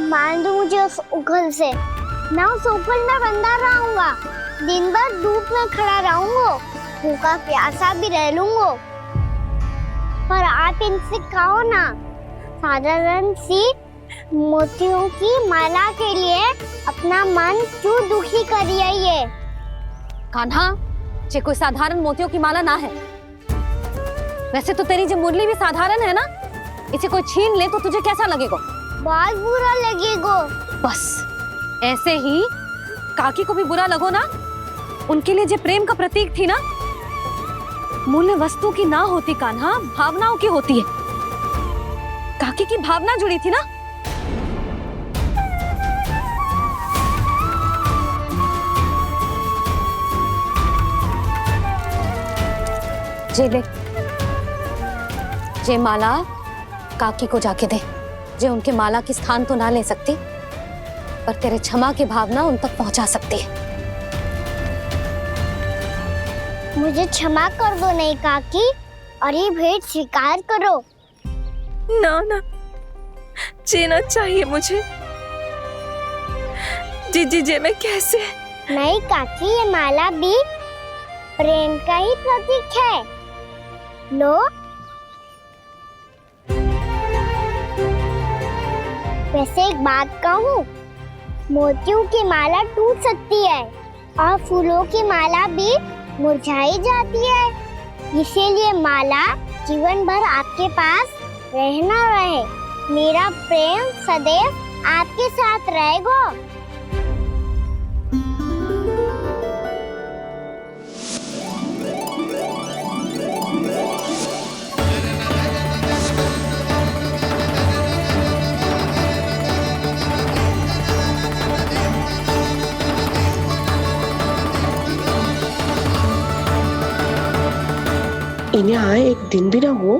मान दो मुझे उस उखल से, मैं उस उखल में बंधा रहूंगा, दिन भर धूप में खड़ा रहूंगा, भूखा प्यासा भी रह लूंगा। पर आप इनसे कहो ना, साधारण सी मोतियों की माला के लिए अपना मन क्यों दुखी करिए? कान्हा, ये कोई साधारण मोतियों की माला ना है। वैसे तो तेरी जो मुरली भी साधारण है ना, इसे कोई छीन ले तो तुझे कैसा लगेगा? बहुत बुरा लगेगा। बस ऐसे ही काकी को भी बुरा लगो ना। उनके लिए जो प्रेम का प्रतीक थी ना, मूल्य वस्तु की ना होती कान्हा, भावनाओं की होती है। काकी की भावना जुड़ी थी ना। जे ले, जे माला काकी को जाके दे। जे उनके माला की स्थान तो ना ले सकती, पर तेरे क्षमा की भावना उन तक पहुंचा सकती है। मुझे क्षमा कर दो नहीं काकी, और ये भेंट स्वीकार करो। ना ना, जीना चाहिए मुझे। जीजी जे मैं कैसे? नहीं काकी, ये माला भी प्रेम का ही प्रतीक है। लो। वैसे एक बात कहूँ, मोतियों की माला टूट सकती है और फूलों की माला भी मुरझाई जाती है। इसीलिए माला जीवन भर आपके पास रहना रहे। मेरा प्रेम सदैव आपके साथ रहेगा। इन्हें आए एक दिन भी ना हो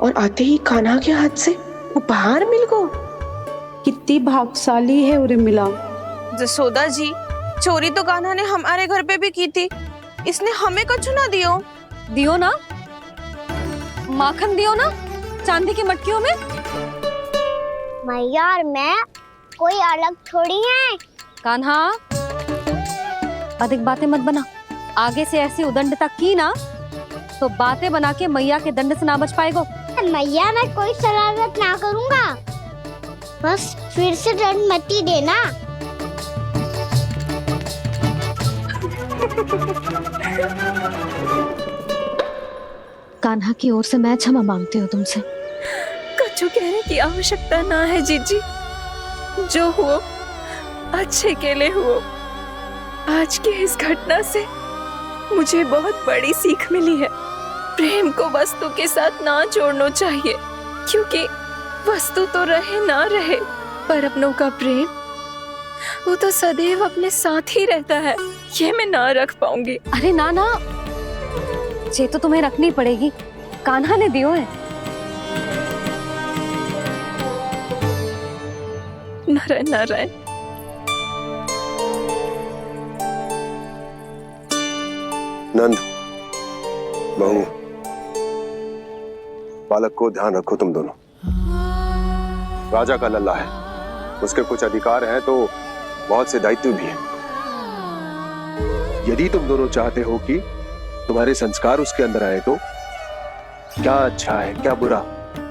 और आते ही कान्हा के हाथ से उपहार मिल गो। कितनी भाग्यशाली है उर्मिला। जसोदा जी, चोरी तो कान्हा ने हमारे घर पे भी की थी, इसने हमें कछु ना दियो। दियो ना, माखन दियो ना, चांदी की मटकियों में। मैया और मैं कोई अलग थोड़ी हैं। कान्हा, अधिक बातें मत बना। आगे से ऐसी उदंडता की ना तो बातें बना के मैया के दंड से ना बच पाएगो। मैया, मैं कोई शरारत ना करूंगा, बस फिर से दंड मत ही देना। कान्हा की ओर से मैं क्षमा मांगती हूँ तुमसे। कछु कहने की आवश्यकता ना है जीजी, जो हुआ अच्छे के लिए हुआ। आज की इस घटना से मुझे बहुत बड़ी सीख मिली है। प्रेम को वस्तु के साथ ना जोड़ना चाहिए, क्योंकि वस्तु तो रहे ना रहे, पर अपनों का प्रेम वो तो सदैव अपने साथ ही रहता है। ये मैं ना रख पाऊंगी। अरे ना ना, ये तो तुम्हें रखनी पड़ेगी। कान्हा ने दियो है। नारायण नारायण। नंद, बहू, बालक को ध्यान रखो तुम दोनों। राजा का लल्ला है, उसके कुछ अधिकार हैं तो बहुत से दायित्व भी हैं। यदि तुम दोनों चाहते हो कि तुम्हारे संस्कार उसके अंदर आए तो क्या अच्छा है क्या बुरा,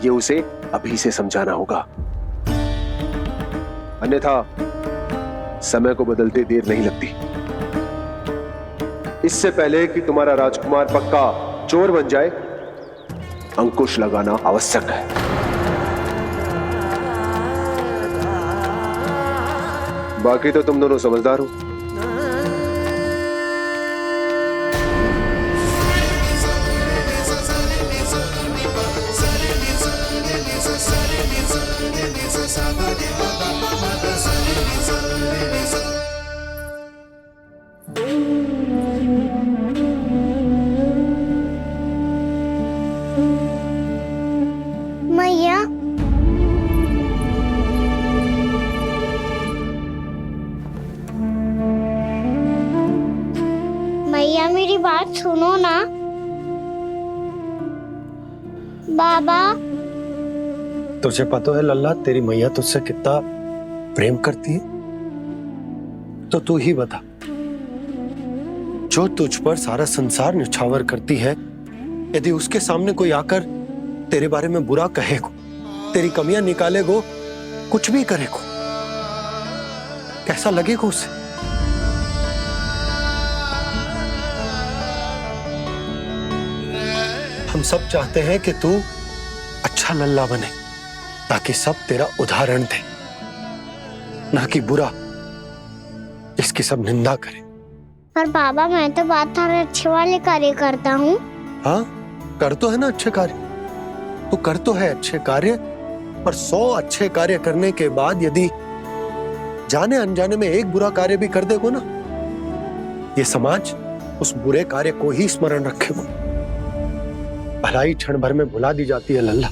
ये उसे अभी से समझाना होगा। अन्यथा समय को बदलते देर नहीं लगती। इससे पहले कि तुम्हारा राजकुमार पक्का चोर बन जाए, अंकुश लगाना आवश्यक है। बाकी तो तुम दोनों समझदार हो। मैया, मैया मेरी बात सुनो ना। बाबा, तुझे पता है लल्ला, तेरी मैया तुझसे कितना प्रेम करती है तो तू ही बता, जो तुझ पर सारा संसार न्यौछावर करती है, यदि उसके सामने कोई आकर तेरे बारे में बुरा कहेगो, तेरी कमियां निकालेगो, कुछ भी करेगो, कैसा लगेगा उसे? हम सब चाहते हैं कि तू अच्छा लल्ला बने, ताकि सब तेरा उदाहरण दे, ना कि बुरा जिसकी सब निंदा करे। पर बाबा मैं तो बात हर अच्छे वाले कार्य करता हूँ। हाँ, कर तो है ना अच्छे कार्य, तू कर तो है अच्छे कार्य, पर 100 अच्छे कार्य करने के बाद यदि जाने अनजाने में एक बुरा कार्य भी कर देगो ना, ये समाज उस बुरे कार्य को ही स्मरण रखेगो। भलाई क्षण भर में भुला दी जाती है लल्ला,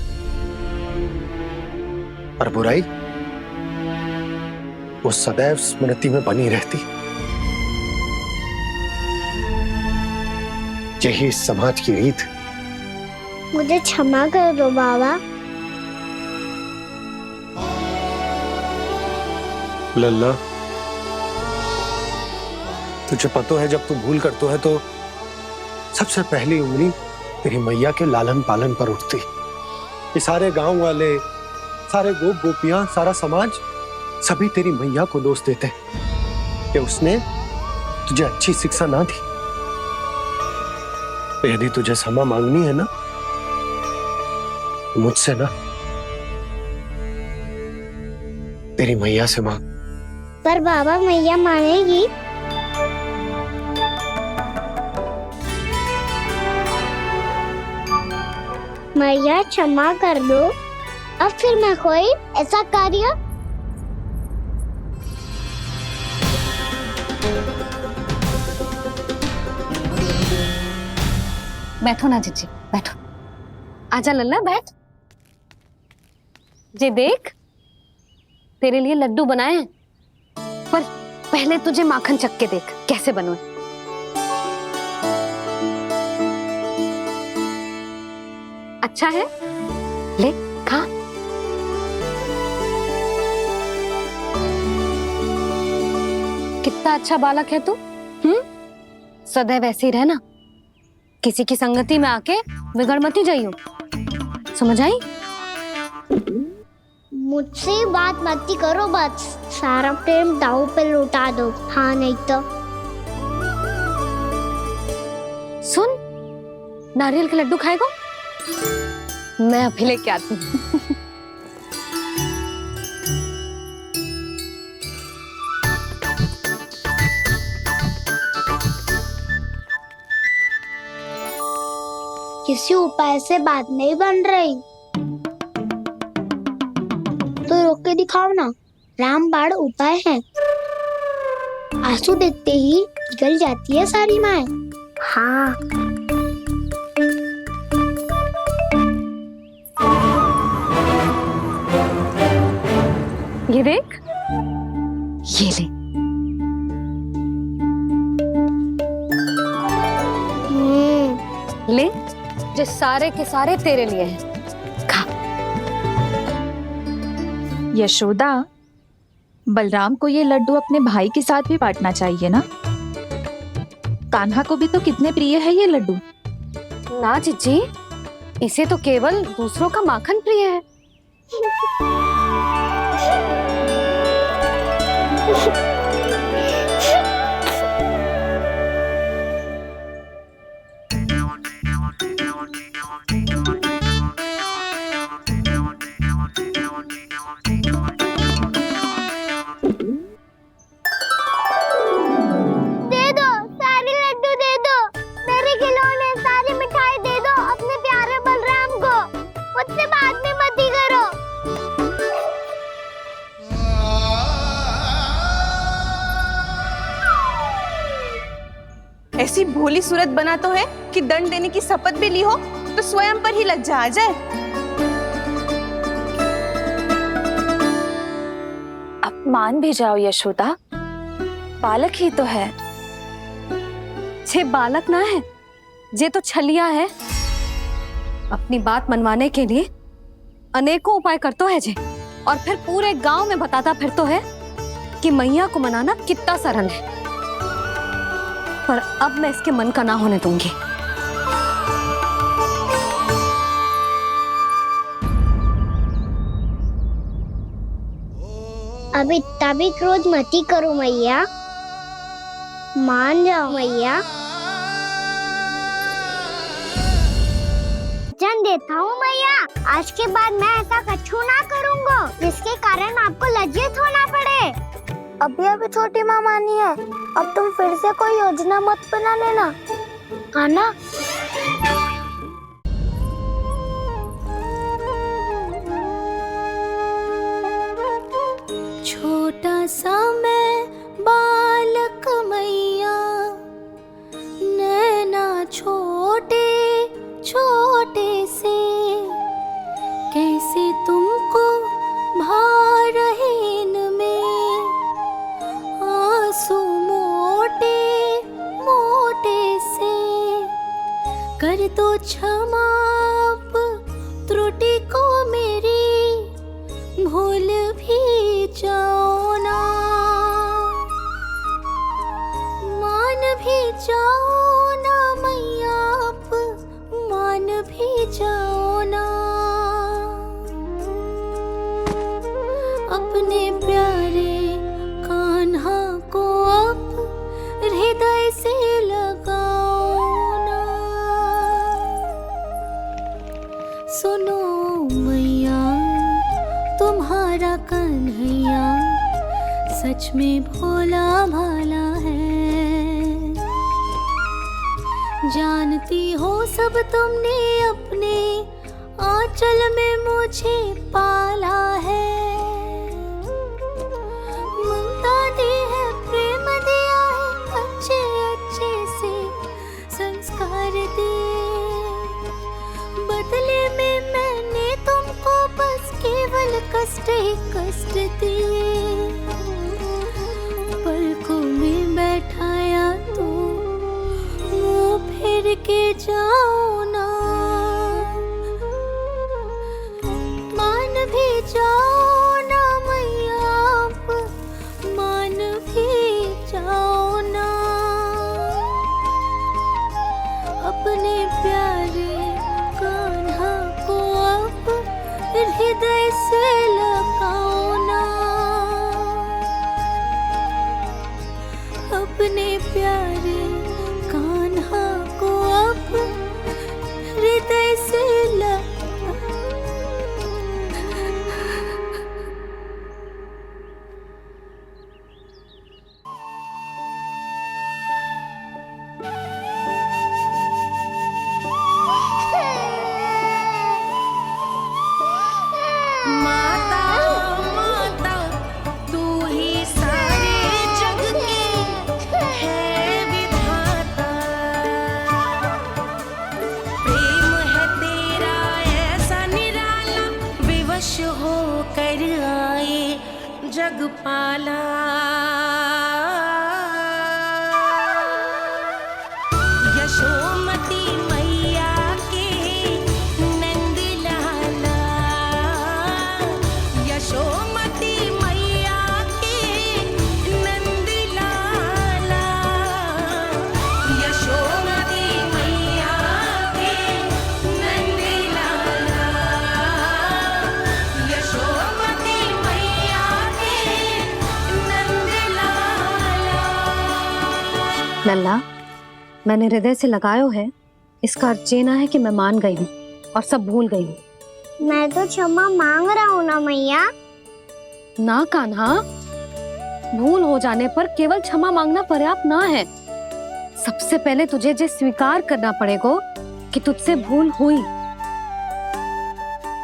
और बुराई वो सदैव स्मृति में बनी रहती। यही इस समाज की रीत। मुझे क्षमा कर दो बाबा। लल्ला, तुझे पता है जब तू भूल करतो है तो सबसे पहली उंगली तेरी मैया के लालन पालन पर उठती। ये सारे गांव वाले, सारे गोप गोपियां, सारा समाज सभी तेरी मैया को दोष देते कि उसने तुझे अच्छी शिक्षा ना दी। तो यदि तुझे क्षमा मांगनी है ना, तो मुझसे ना, तेरी मैया से मांग। पर बाबा मैया मानेगी? मैया क्षमा कर दो, अब फिर मैं कोई ऐसा कार्य। बैठो ना जीजी, बैठो। आजा लल्ला, बैठ। जे देख, तेरे लिए लड्डू बनाए हैं, पर पहले तुझे माखन चख के देख कैसे बने। अच्छा है, ले खा। कितना अच्छा बालक है तू। सदैव ऐसे ही रहना, किसी की संगति में आके बिगड़ मत जाइयो, समझ आई? मुझसे बात मत करो, बस सारा प्रेम दाव पे लौटा दो। हाँ नहीं तो सुन, नारियल के लड्डू खाएगा? मैं अभी लेके आती हूँ। किसी उपाय से बात नहीं बन रही तो रोक के दिखाओ ना। रामबाण उपाय है, आंसू देखते ही पिघल जाती है सारी माए। हाँ ये देख, ये ले। ले, जो सारे के सारे तेरे लिए हैं, खा। यशोदा, बलराम को ये लड्डू अपने भाई के साथ भी बांटना चाहिए ना। कान्हा को भी तो कितने प्रिय है ये लड्डू। ना जीजी, इसे तो केवल दूसरों का माखन प्रिय है। ऐसी भोली सूरत बना तो है कि दंड देने की शपथ भी ली हो तो स्वयं पर ही लज्जा आ जाए। अब मान भी जाओ यशोदा, बालक ही तो है। छे बालक ना है, जे तो छलिया है। अपनी बात मनवाने के लिए अनेकों उपाय करतो है जे, और फिर पूरे गांव में बताता फिरतो है कि मैया को मनाना कितना सरल है, पर अब मैं इसके मन का ना होने दूंगी। अब इतना भी क्रोध मत ही करो मैया, मान जाओ मैया। वचन देता हूँ मैया, आज के बाद मैं ऐसा कछु ना करूँगा जिसके कारण आपको लज्जित होना पड़े। अभी अभी छोटी माँ मानी है, अब तुम फिर से कोई योजना मत बना लेना, हाँ ना? छोटा सा मैं बालक मैया, नैना छोटे छोटे से, कैसे तुमको भा रहे इनमें आंसू मोटे मोटे से। कर दो क्षमा त्रुटि को मेरी, भूल भी जाओ ना, मान भी जाओ ना मैया, आप मान भी जाओ ना। अपने प्यारे कान्हा को अब हृदय से लगाओ ना। सुनो मैया, तुम्हारा कन्हैया सच में भोला भाला है। जानती हो सब तुमने अपने आंचल में मुझे पाला है। ममता दी है, प्रेम दिया है, अच्छे अच्छे से संस्कार दिए। बदले में मैंने तुमको बस केवल कष्ट ही कष्ट दिए। पलकों में बैठाया तो मुंह फेर के जाओ ना, मान भी जाओ ना मैया, आप मान भी जाओ ना। अपने प्यारे कान्हा को अब हृदय से लगाओ ना। अपने प्यारे कान्हा को अब हृदय से माता माता तू ही सारे जग की है विधाता। प्रेम है तेरा ऐसा निराला, विवश होकर आए जगपाला। यशोमती मैया के नंद लाला, यशोमती मैया के नंद लाला, यशोमती मैया के नंद लाला, यशोमती मैया के नंद लाला। लल्ला, मैंने हृदय से लगायो है, इसका अर्थ ये ना है कि मैं मान गई हूँ और सब भूल गई हूँ। मैं तो क्षमा मांग रहा हूँ ना मैया। ना कान्हा, भूल हो जाने पर केवल क्षमा मांगना पर्याप्त ना है। सबसे पहले तुझे जे स्वीकार करना पड़ेगा कि तुझसे भूल हुई,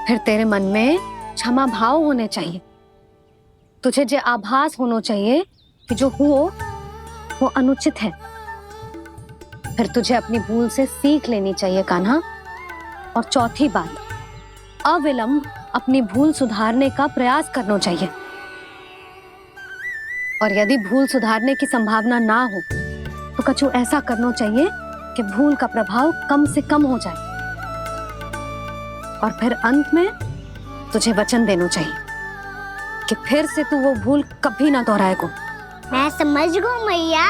फिर तेरे मन में क्षमा भाव होने चाहिए। तुझे जे आभास होना चाहिए कि जो हुआ वो अनुचित है। फिर तुझे अपनी भूल से सीख लेनी चाहिए कान्हा। और चौथी बात, अविलंब अपनी भूल सुधारने का प्रयास करना चाहिए। और यदि भूल सुधारने की संभावना ना हो तो कछु ऐसा करना चाहिए कि भूल का प्रभाव कम से कम हो जाए। और फिर अंत में तुझे वचन देना चाहिए कि फिर से तू वो भूल कभी ना दोहराए को। मैं समझ गई मैया।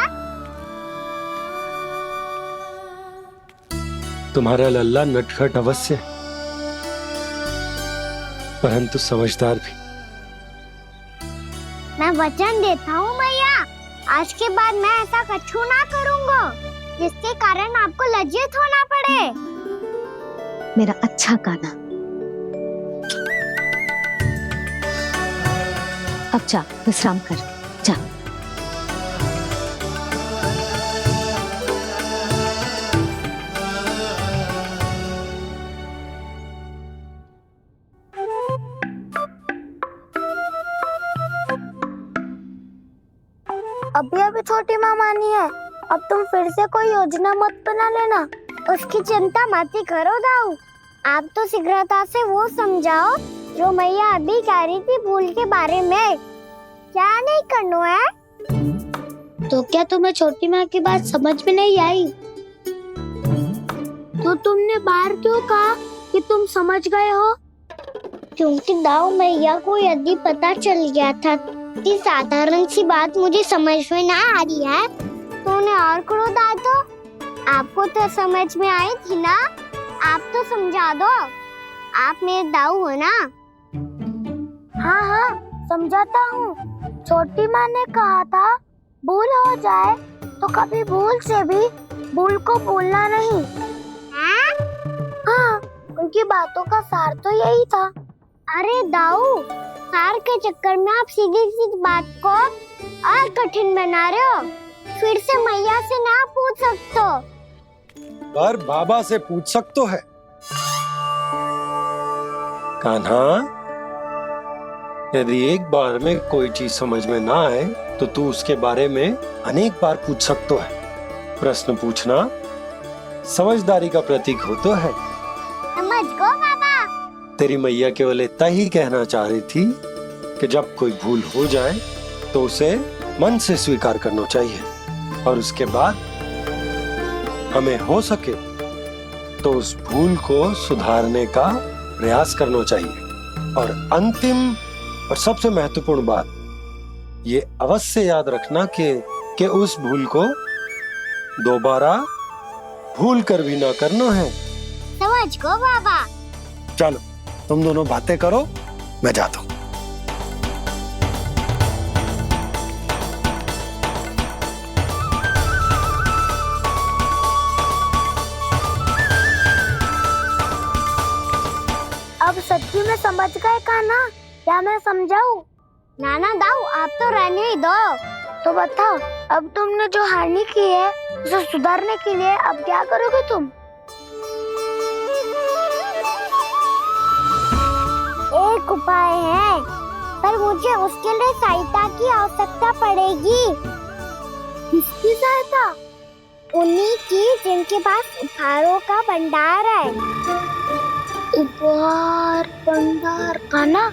तुम्हारा लल्ला नटखट अवश्य, परंतु समझदार भी। मैं वचन देता हूँ मैया, आज के बाद मैं ऐसा कछु ना करूँगा जिसके कारण आपको लज्जित होना पड़े। मेरा अच्छा कान्हा, अब जा विश्राम कर, जा। अभी अभी छोटी माँ मानी है, अब तुम फिर से कोई योजना मत बना लेना। उसकी चिंता मत ही करो दाऊ, आप तो शीघ्रता से वो समझाओ जो मैया अभी कह रही थी भूल के बारे में। क्या नहीं करना है? तो क्या तुम्हें छोटी माँ की बात समझ में नहीं आई? तो तुमने बाहर क्यों कहा कि तुम समझ गए हो? क्योंकि दाऊ मैया को यदि पता चल गया था कि साधारण सी बात मुझे समझ में ना आ रही है तो उन्हें और क्रोध आया। तो आपको तो समझ में आई थी ना, आप तो समझा दो, आप मेरे दाऊ हो ना। हाँ हाँ समझाता हूँ। छोटी माँ ने कहा था भूल हो जाए तो कभी भूल से भी भूल को भूलना नहीं। हाँ उनकी बातों का सार तो यही था। अरे दाऊ, सार के चक्कर में आप सीधी सीधी बात को और कठिन बना रहे हो। फिर से मैया से ना पूछ सकते हो, पर बाबा से पूछ सकते है। कान्हा, यदि एक बार में कोई चीज समझ में ना आए तो तू उसके बारे में अनेक बार पूछ सकते है। प्रश्न पूछना समझदारी का प्रतीक होता है। समझ गो बाबा। तेरी मैया केवल इतना ही कहना चाह रही थी कि जब कोई भूल हो जाए तो उसे मन से स्वीकार करना चाहिए और उसके बाद हमें हो सके तो उस भूल को सुधारने का प्रयास करना चाहिए। और अंतिम और सबसे महत्वपूर्ण बात ये अवश्य याद रखना कि उस भूल को दोबारा भूल कर भी ना करना है। समझ गो बाबा। चलो तुम दोनों बातें करो, मैं जाता हूँ। अब सच्ची में समझ गए कान्हा, क्या मैं समझाऊं? नाना दाऊ, आप तो रहने ही दो। तो बताओ, अब तुमने जो हानि की है उसे सुधारने के लिए अब क्या करोगे तुम? एक उपाय है, पर मुझे उसके लिए सहायता की आवश्यकता पड़ेगी। किसकी सहायता? उन्हीं की जिनके पास उपहारों का भंडार है। उपहार भंडार का ना?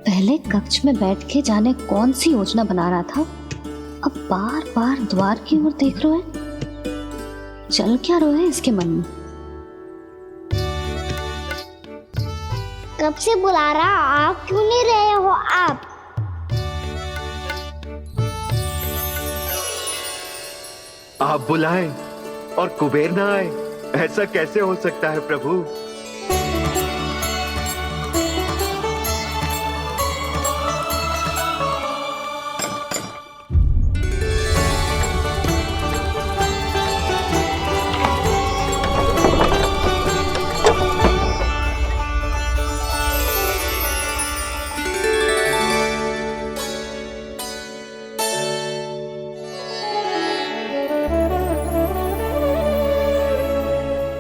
पहले कक्ष में बैठ के जाने कौन सी योजना बना रहा था, अब बार बार द्वार की ओर देख रहे हैं। चल क्या रहे हैं इसके मन में? कब से बुला रहा, आप क्यों नहीं रहे हो? आप बुलाएं और कुबेर ना आए, ऐसा कैसे हो सकता है प्रभु?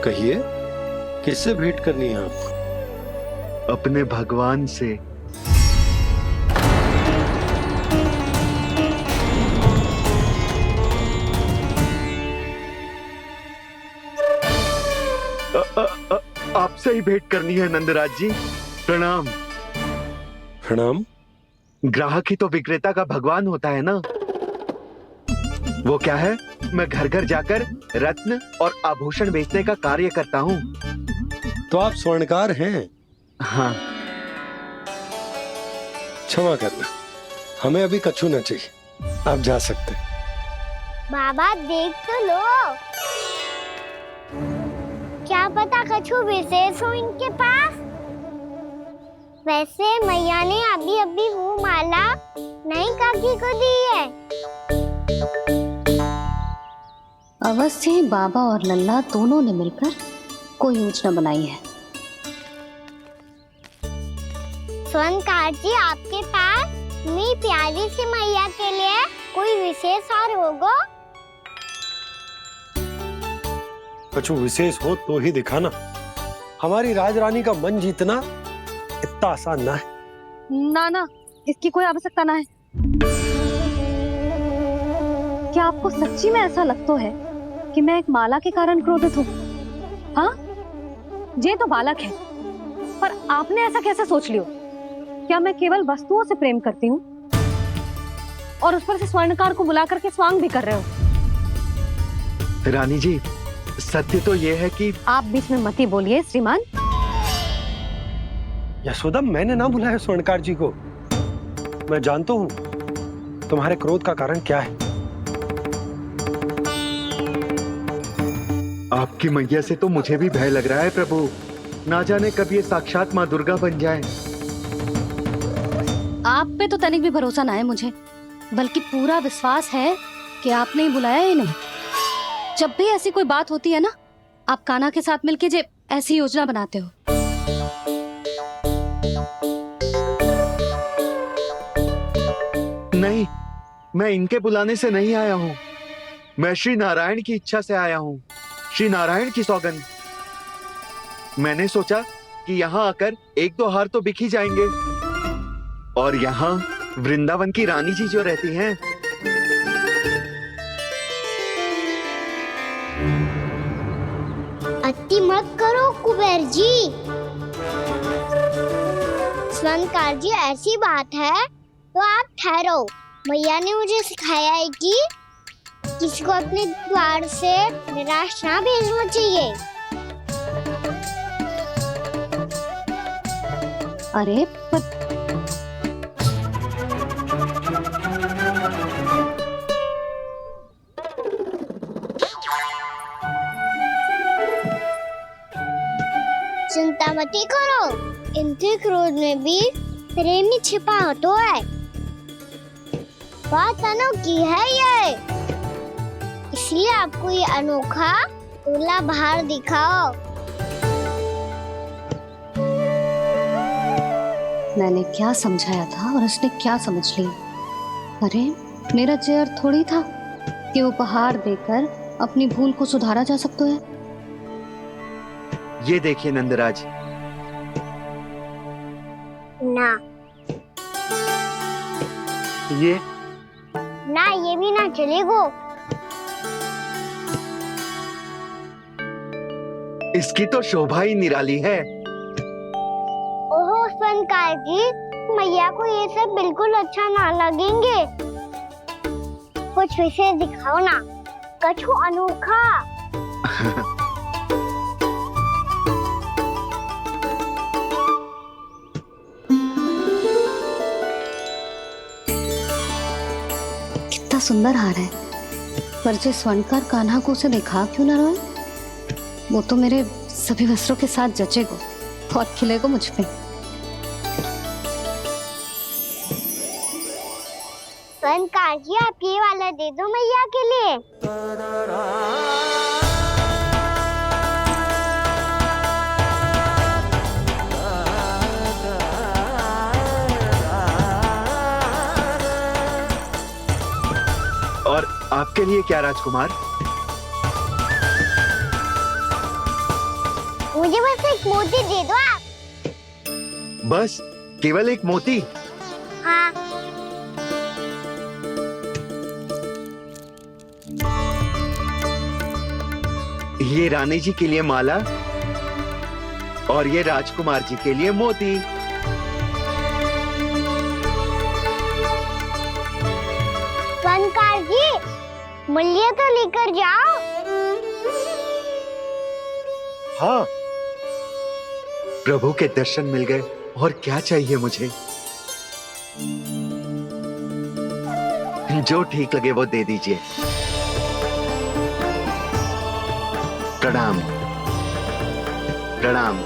कहिए, किससे भेंट करनी है आपको? अपने भगवान से। आपसे ही भेंट करनी है नंदराज जी। प्रणाम। प्रणाम। ग्राहक ही तो विक्रेता का भगवान होता है ना। वो क्या है, मैं घर घर जाकर रत्न और आभूषण बेचने का कार्य करता हूँ। तो आप स्वर्णकार हैं? हाँ। क्षमा करना, हमें अभी कछु न चाहिए, आप जा सकते हैं। बाबा देख तो लो, क्या पता कछु विशेष हो इनके पास। वैसे मैया ने अभी अभी वो माला नई काकी को दी है। अवश्य ही बाबा और लल्ला दोनों ने मिलकर कोई योजना बनाई है। स्वर्णकार जी, आपके पास मेरी प्यारी सी मैया के लिए कोई विशेष और होगा? कछु विशेष हो तो ही दिखाना। हमारी राजरानी का मन जीतना इतना आसान ना है। ना, इसकी कोई आवश्यकता ना है। क्या आपको सच्ची में ऐसा लगता है कि मैं एक माला के कारण क्रोधित हूँ? हाँ, ये तो बालक है, पर आपने ऐसा कैसे सोच लियो? क्या मैं केवल वस्तुओं से प्रेम करती हूँ और उस पर से स्वर्णकार को बुला करके स्वांग भी कर रहे हो? रानी जी, सत्य तो ये है कि आप बीच में मत ही बोलिए श्रीमान। यशोदा, मैंने ना बुलाया स्वर्णकार जी को। मैं जानता हूँ तुम्हारे क्रोध का कारण क्या है। आपकी मैया से तो मुझे भी भय लग रहा है प्रभु। ना जाने कब ये साक्षात माँ दुर्गा बन जाए। आप पे तो तनिक भी भरोसा ना है मुझे, बल्कि पूरा विश्वास है कि आपने ही बुलाया है इन्हें। जब भी ऐसी कोई बात होती है ना, आप कान्हा के साथ मिलके जे ऐसी योजना बनाते हो। नहीं, मैं इनके बुलाने से नहीं आया हूँ। मैं श्री नारायण की इच्छा से आया हूँ। श्री नारायण की सौगंध। मैंने सोचा कि यहाँ आकर एक दो हार तो बिक ही जाएंगे। और यहाँ वृंदावन की रानी जी जो रहती हैं, अति मत करो कुबेर जी। स्वर्णकार जी, ऐसी बात है तो आप ठहरो। मैया ने मुझे सिखाया है कि किसी को अपने द्वार से निराश ना भेजना चाहिए। अरे पर चिंता मत करो, इनके क्रोध में भी प्रेम ही छिपा तो है। बात अनोखी है ये, इसलिए आपको ये अनोखा दूल्हा बाहर दिखाओ। मैंने क्या समझाया था और उसने क्या समझ लिया? अरे मेरा जय थोड़ी था कि उपहार देकर अपनी भूल को सुधारा जा सकता है। ये देखिए नंदराज। ना ये ना, ये भी ना चलेगो। इसकी तो शोभा ही निराली है। ओहो स्वर्णकार जी, मैया को ये सब बिल्कुल अच्छा ना लगेंगे। कुछ विशेष दिखाओ ना, कछु अनोखा। कितना सुंदर हार है, पर जो स्वर्णकार कान्हा को उसे दिखा क्यों ना रोए? वो तो मेरे सभी वस्त्रों के साथ जचेगा और खिलेगा मुझ पे। स्वर्णकार जी, आप ये वाला दे दो मैया के लिए। और आपके लिए क्या राजकुमार? मुझे बस एक मोती दे दो आप। बस केवल एक मोती? हाँ। ये रानी जी के लिए माला और ये राजकुमार जी के लिए मोती। बनकार जी, मूल्य तो लेकर जाओ। हाँ, प्रभु के दर्शन मिल गए, और क्या चाहिए मुझे? जो ठीक लगे वो दे दीजिए। प्रणाम प्रणाम।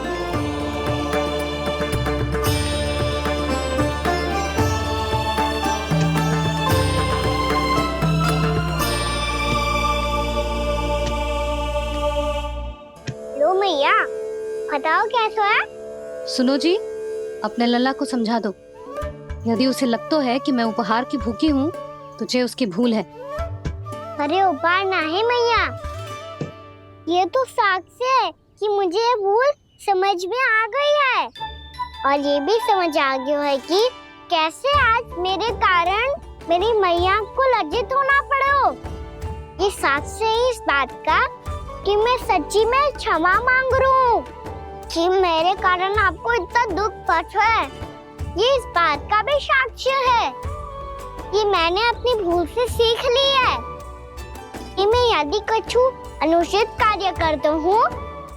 लो मैया, बताओ कैसा है? सुनो जी, अपने लल्ला को समझा दो। यदि उसे लगता है कि मैं उपहार की भूखी हूँ, तुझे उसकी भूल है। अरे उपहार ना है मैया, ये तो साक्ष्य है कि मुझे ये भूल समझ में आ गई है, और ये भी समझ आ गया है कि कैसे आज मेरे कारण मेरी मैया को लज्जित होना पड़ो। ये साक्ष्य है इस बात का कि मैं सच्ची में क्षमा मांग रहा हूँ कि मेरे कारण आपको इतना दुख पहुंचा है। ये इस बात का भी साक्ष्य है कि मैंने अपनी भूल से सीख ली है कि मैं यदि कुछ अनुचित कार्य करता हूँ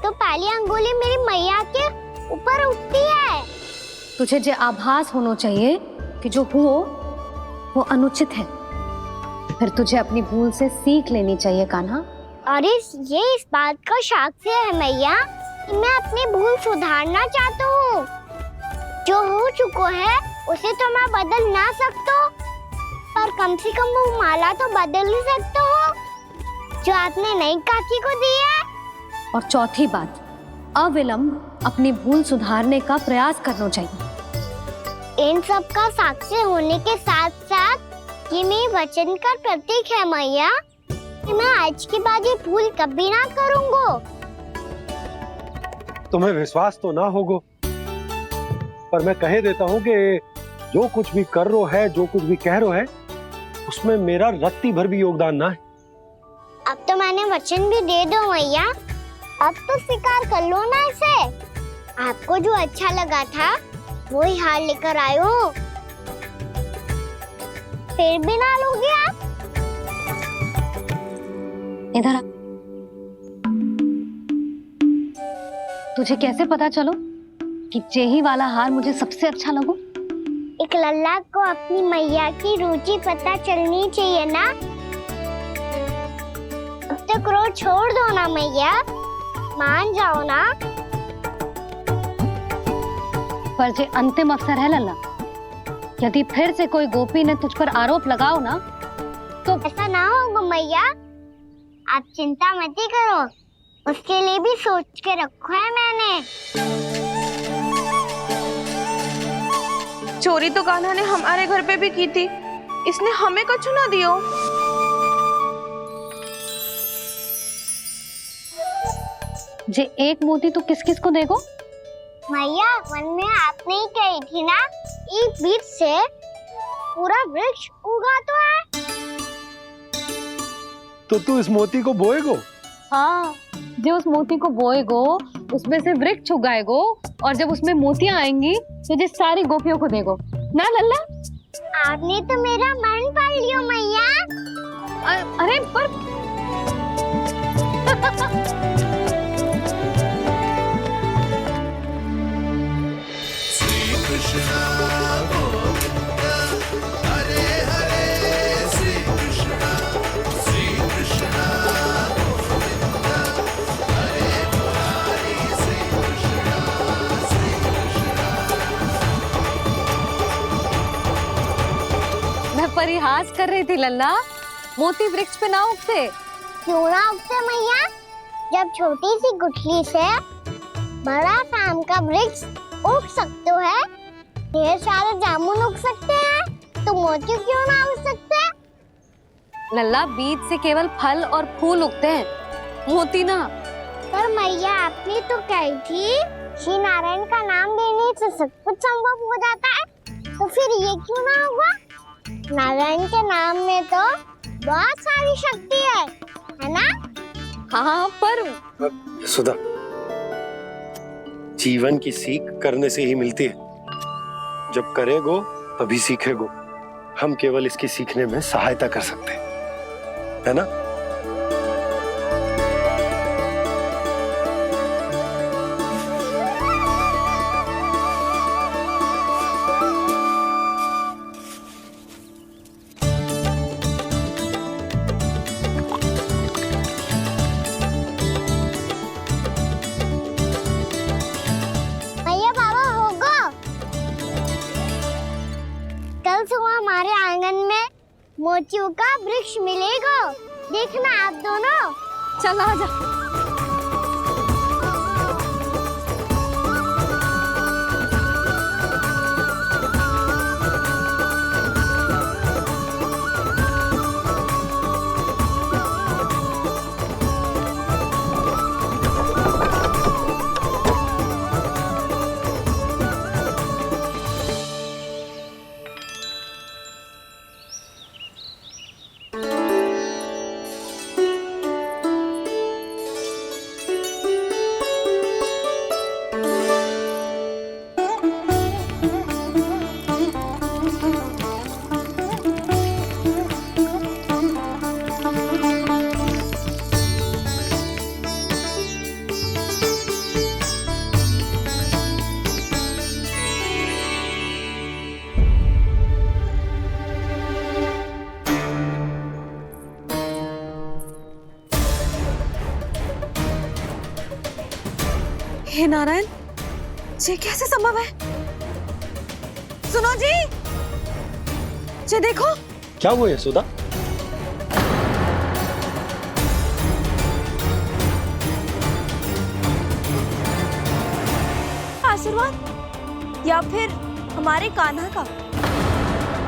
तो पहली अंगुली मेरी मैया के ऊपर उठती है। तुझे जो आभास होना चाहिए कि जो हुआ वो अनुचित है, फिर तुझे अपनी भूल से सीख लेनी चाहिए कान्हा। और ये इस बात का साक्ष्य है मैया कि मैं अपनी भूल सुधारना चाहता हूँ। जो हो चुका है उसे तो मैं बदल ना सकता, पर कम से कम वो माला तो बदल ही सकता हूँ जो आपने नई काकी को दी है। और चौथी बात, अविलंब अपनी भूल सुधारने का प्रयास करना चाहिए। इन सब का साक्ष्य होने के साथ साथ ये मेरे वचन का प्रतीक है मैया कि मैं आज के बाद ये भूल कभी ना करूँगा। तुम्हें विश्वास तो ना होगो, पर मैं कह देता हूँ कि जो कुछ भी कर रो है, जो कुछ भी कह रो है, उसमें मेरा रत्ती भर भी योगदान ना है। अब तो मैंने वचन भी दे दो मैया, अब तो स्वीकार कर लो ना इसे। आपको जो अच्छा लगा था वही हार लेकर आयो, फिर भी ना लोगे आप? इधर आ। तुझे कैसे पता चलो कि जेही वाला हार मुझे सबसे अच्छा लगो? एक लल्ला को अपनी मैया की रुचि पता चलनी चाहिए ना। अब तक क्रोध छोड़ दो ना मैया, मान जाओ ना। पर जे अंतिम अवसर है लल्ला, यदि फिर से कोई गोपी ने तुझ पर आरोप लगाओ ना तो ऐसा ना होगा मैया, आप चिंता मत ही करो, उसके लिए भी सोच के रखो है मैंने। चोरी तो कान्हा ने हमारे घर पे भी की थी, इसने हमें कछु ना दियो। जे एक मोती तो किस किस को देगो? मैया, मन में आपने ही कही थी ना, एक बीज से पूरा वृक्ष उगा तो है। तो तू इस मोती को बोएगो? हाँ, जो उस मोती को बोएगो उसमें से वृक्ष उगाएगो, और जब उसमें मोतियां आएंगी तो जिस सारी गोपियों को देगो ना लल्ला। आपने तो मेरा मन पढ़ लियो मैया। अरे पर श्री कृष्ण गोविंद हरे हरे, श्री कृष्ण गोविंद हरे मुरारी, श्री कृष्ण मैं परिहास कर रही थी लल्ला, मोती वृक्ष पे ना उगते। क्यों ना उगते मैया? जब छोटी सी गुठली से बड़ा आम का वृक्ष उग सकते है, ढेर सारे जामुन उग सकते हैं, तो मोती क्यों ना उग सकते? लल्ला, बीज से केवल फल और फूल उगते हैं, मोती ना। पर मैया, आपने तो कही थी श्री नारायण का नाम लेने से सब कुछ संभव हो जाता है, तो फिर ये क्यों ना होगा? नारायण के नाम में तो बहुत सारी शक्ति है ना? हाँ, पर सुधा, जीवन की सीख करने से ही मिलती है। जब करेगो तभी सीखेगो। हम केवल इसकी सीखने में सहायता कर सकते हैं, है ना? भैया बाबा होगा। कल सुबह हमारे आंगन में मोतियों का वृक्ष मिलेगा। देखना आप दोनों। चल आजा। हे नारायण, ये कैसे संभव है? सुनो जी, ये देखो। क्या हुआ यशोदा? आशीर्वाद या फिर हमारे कान्हा का?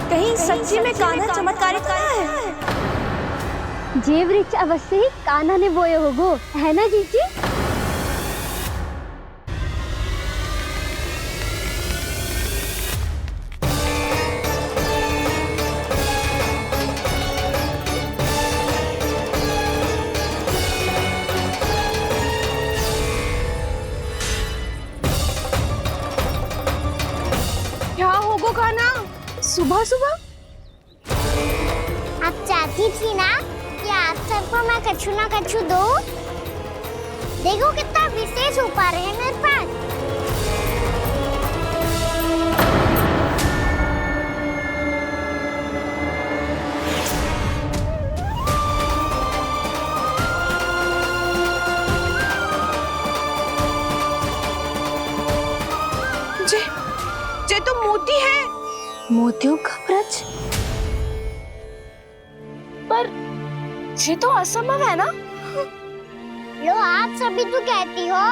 कहीं सच्ची में कान्हा चमत्कारित करा है? जे वृक्ष अवश्य ही कान्हा ने बोए होगो, है ना जीजी? क्या होगो कान्हा सुबह सुबह? आप चाहती थी ना कि आप सबको मैं कछु ना कछु दो। देखो कितना विशेष उपहार है मेरे पास। ये तो मोती है। मोतियों का ब्रज? पर ये तो असंभव है ना? लो आप सभी तो कहती हो,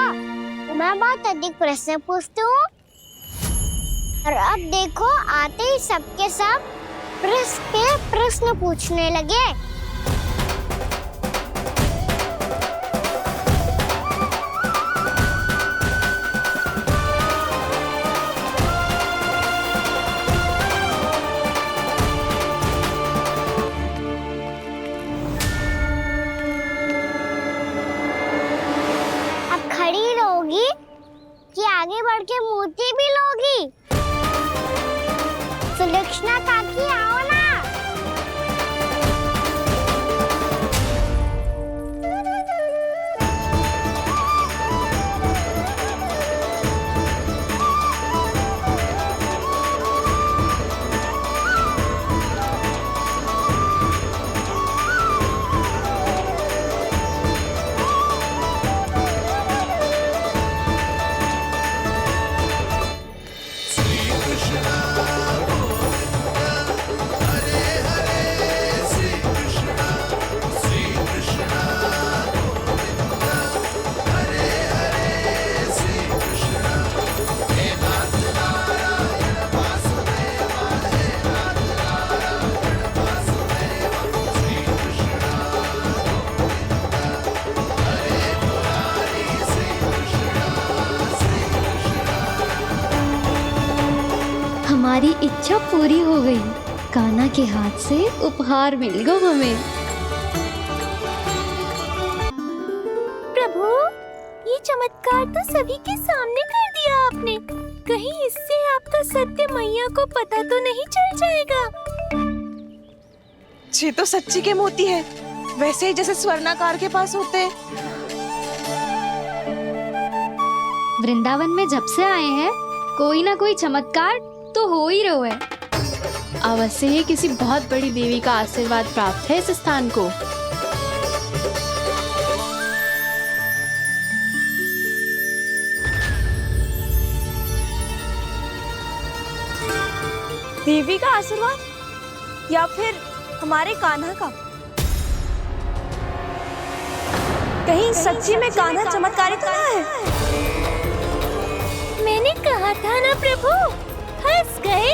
मैं बहुत अधिक प्रश्न पूछती हूँ। और अब देखो आते ही सबके सब प्रश्न पे प्रश्न पूछने लगे। खड़ी रहोगी कि आगे बढ़ के मोती भी लोगी? सुलक्षणा काकी आओ ना। हमारी इच्छा पूरी हो गई। कान्हा के हाथ से उपहार मिल गया हमें। प्रभु, ये चमत्कार तो सभी के सामने कर दिया आपने? कहीं इससे आपका सत्य मैया को पता तो नहीं चल जाएगा? ये तो सच्ची के मोती है, वैसे ही जैसे स्वर्णाकार के पास होते हैं। वृंदावन में जब से आए हैं कोई ना कोई चमत्कार तो हो ही रहा है। अवश्य ही किसी बहुत बड़ी देवी का आशीर्वाद प्राप्त है इस स्थान को। देवी का आशीर्वाद या फिर हमारे कान्हा का? कहीं सच्ची में कान्हा चमत्कारी तो ना है? मैंने कहा था ना प्रभु, हंस गए।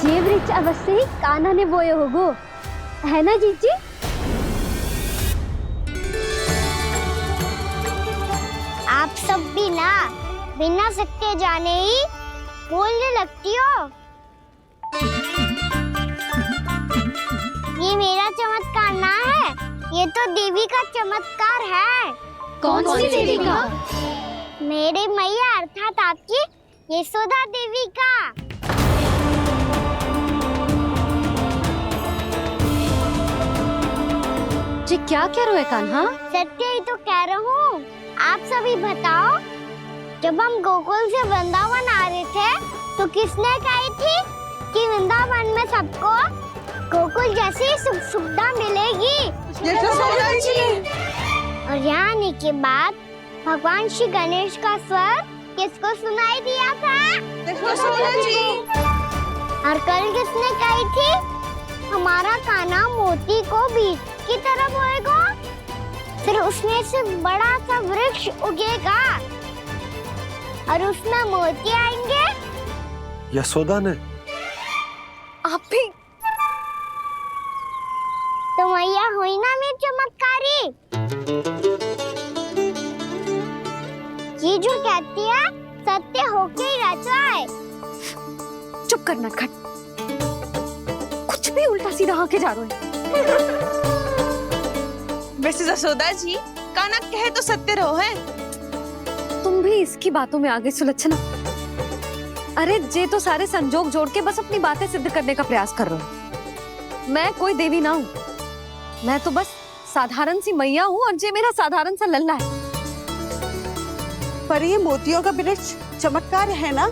ये वृक्ष अवश्य ही कान्हा ने बोए होगो, है ना जीजी? आप सब भी ना बिना सत्य जाने ही बोलने लगती हो। ये मेरा चमत्कार ना है, ये तो देवी का चमत्कार है। कौन सी देवी का? मेरे मैया अर्थात आपकी यशोदा देवी का। जी क्या कह रहे हो कान्हा? सत्य ही तो कह रहा हूँ। आप सभी बताओ, जब हम गोकुल से वृंदावन आ रहे थे तो किसने कही थी कि वृंदावन में सबको गोकुल जैसी सुख सुविधा मिलेगी? यशोदा जी। और यहाँ आने के बाद भगवान श्री गणेश का स्वर किसको सुनाई दिया था? यशोदा जी। और कल किसने कही थी हमारा कान्हा मोती को बीज की तरह बोएगा, फिर उसमें से बड़ा सा वृक्ष उगेगा और उसमें मोती आएंगे? यशोदा ने? आप भी? तो मैया हुई ना मेरी चमत्कारी। ये जो कहती है सत्य होके ही रहता है। चुप करना खट, कुछ भी उल्टा सीधा आके जा रहे हैं। वैसे यशोदा जी, कान्हा कहे तो सत्य रहो है। तुम भी इसकी बातों में आगे सुलझना। अरे जे तो सारे संजोग जोड़ के बस अपनी बातें सिद्ध करने का प्रयास कर रहे हो। मैं कोई देवी ना हूँ, मैं तो बस साधारण सी मैया हूँ और जे मेरा साधारण सा लल्ला है। पर ये मोतियों का वृक्ष चमत्कार है ना?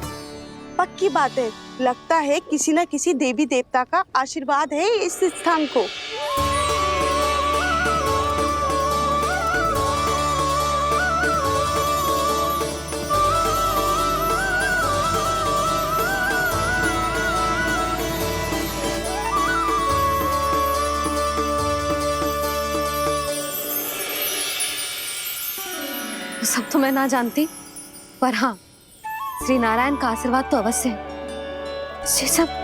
पक्की बात है, लगता है किसी न किसी देवी देवता का आशीर्वाद है इस स्थान को। सब तो मैं ना जानती, पर हाँ, श्री नारायण का आशीर्वाद तो अवश्य है। ये सब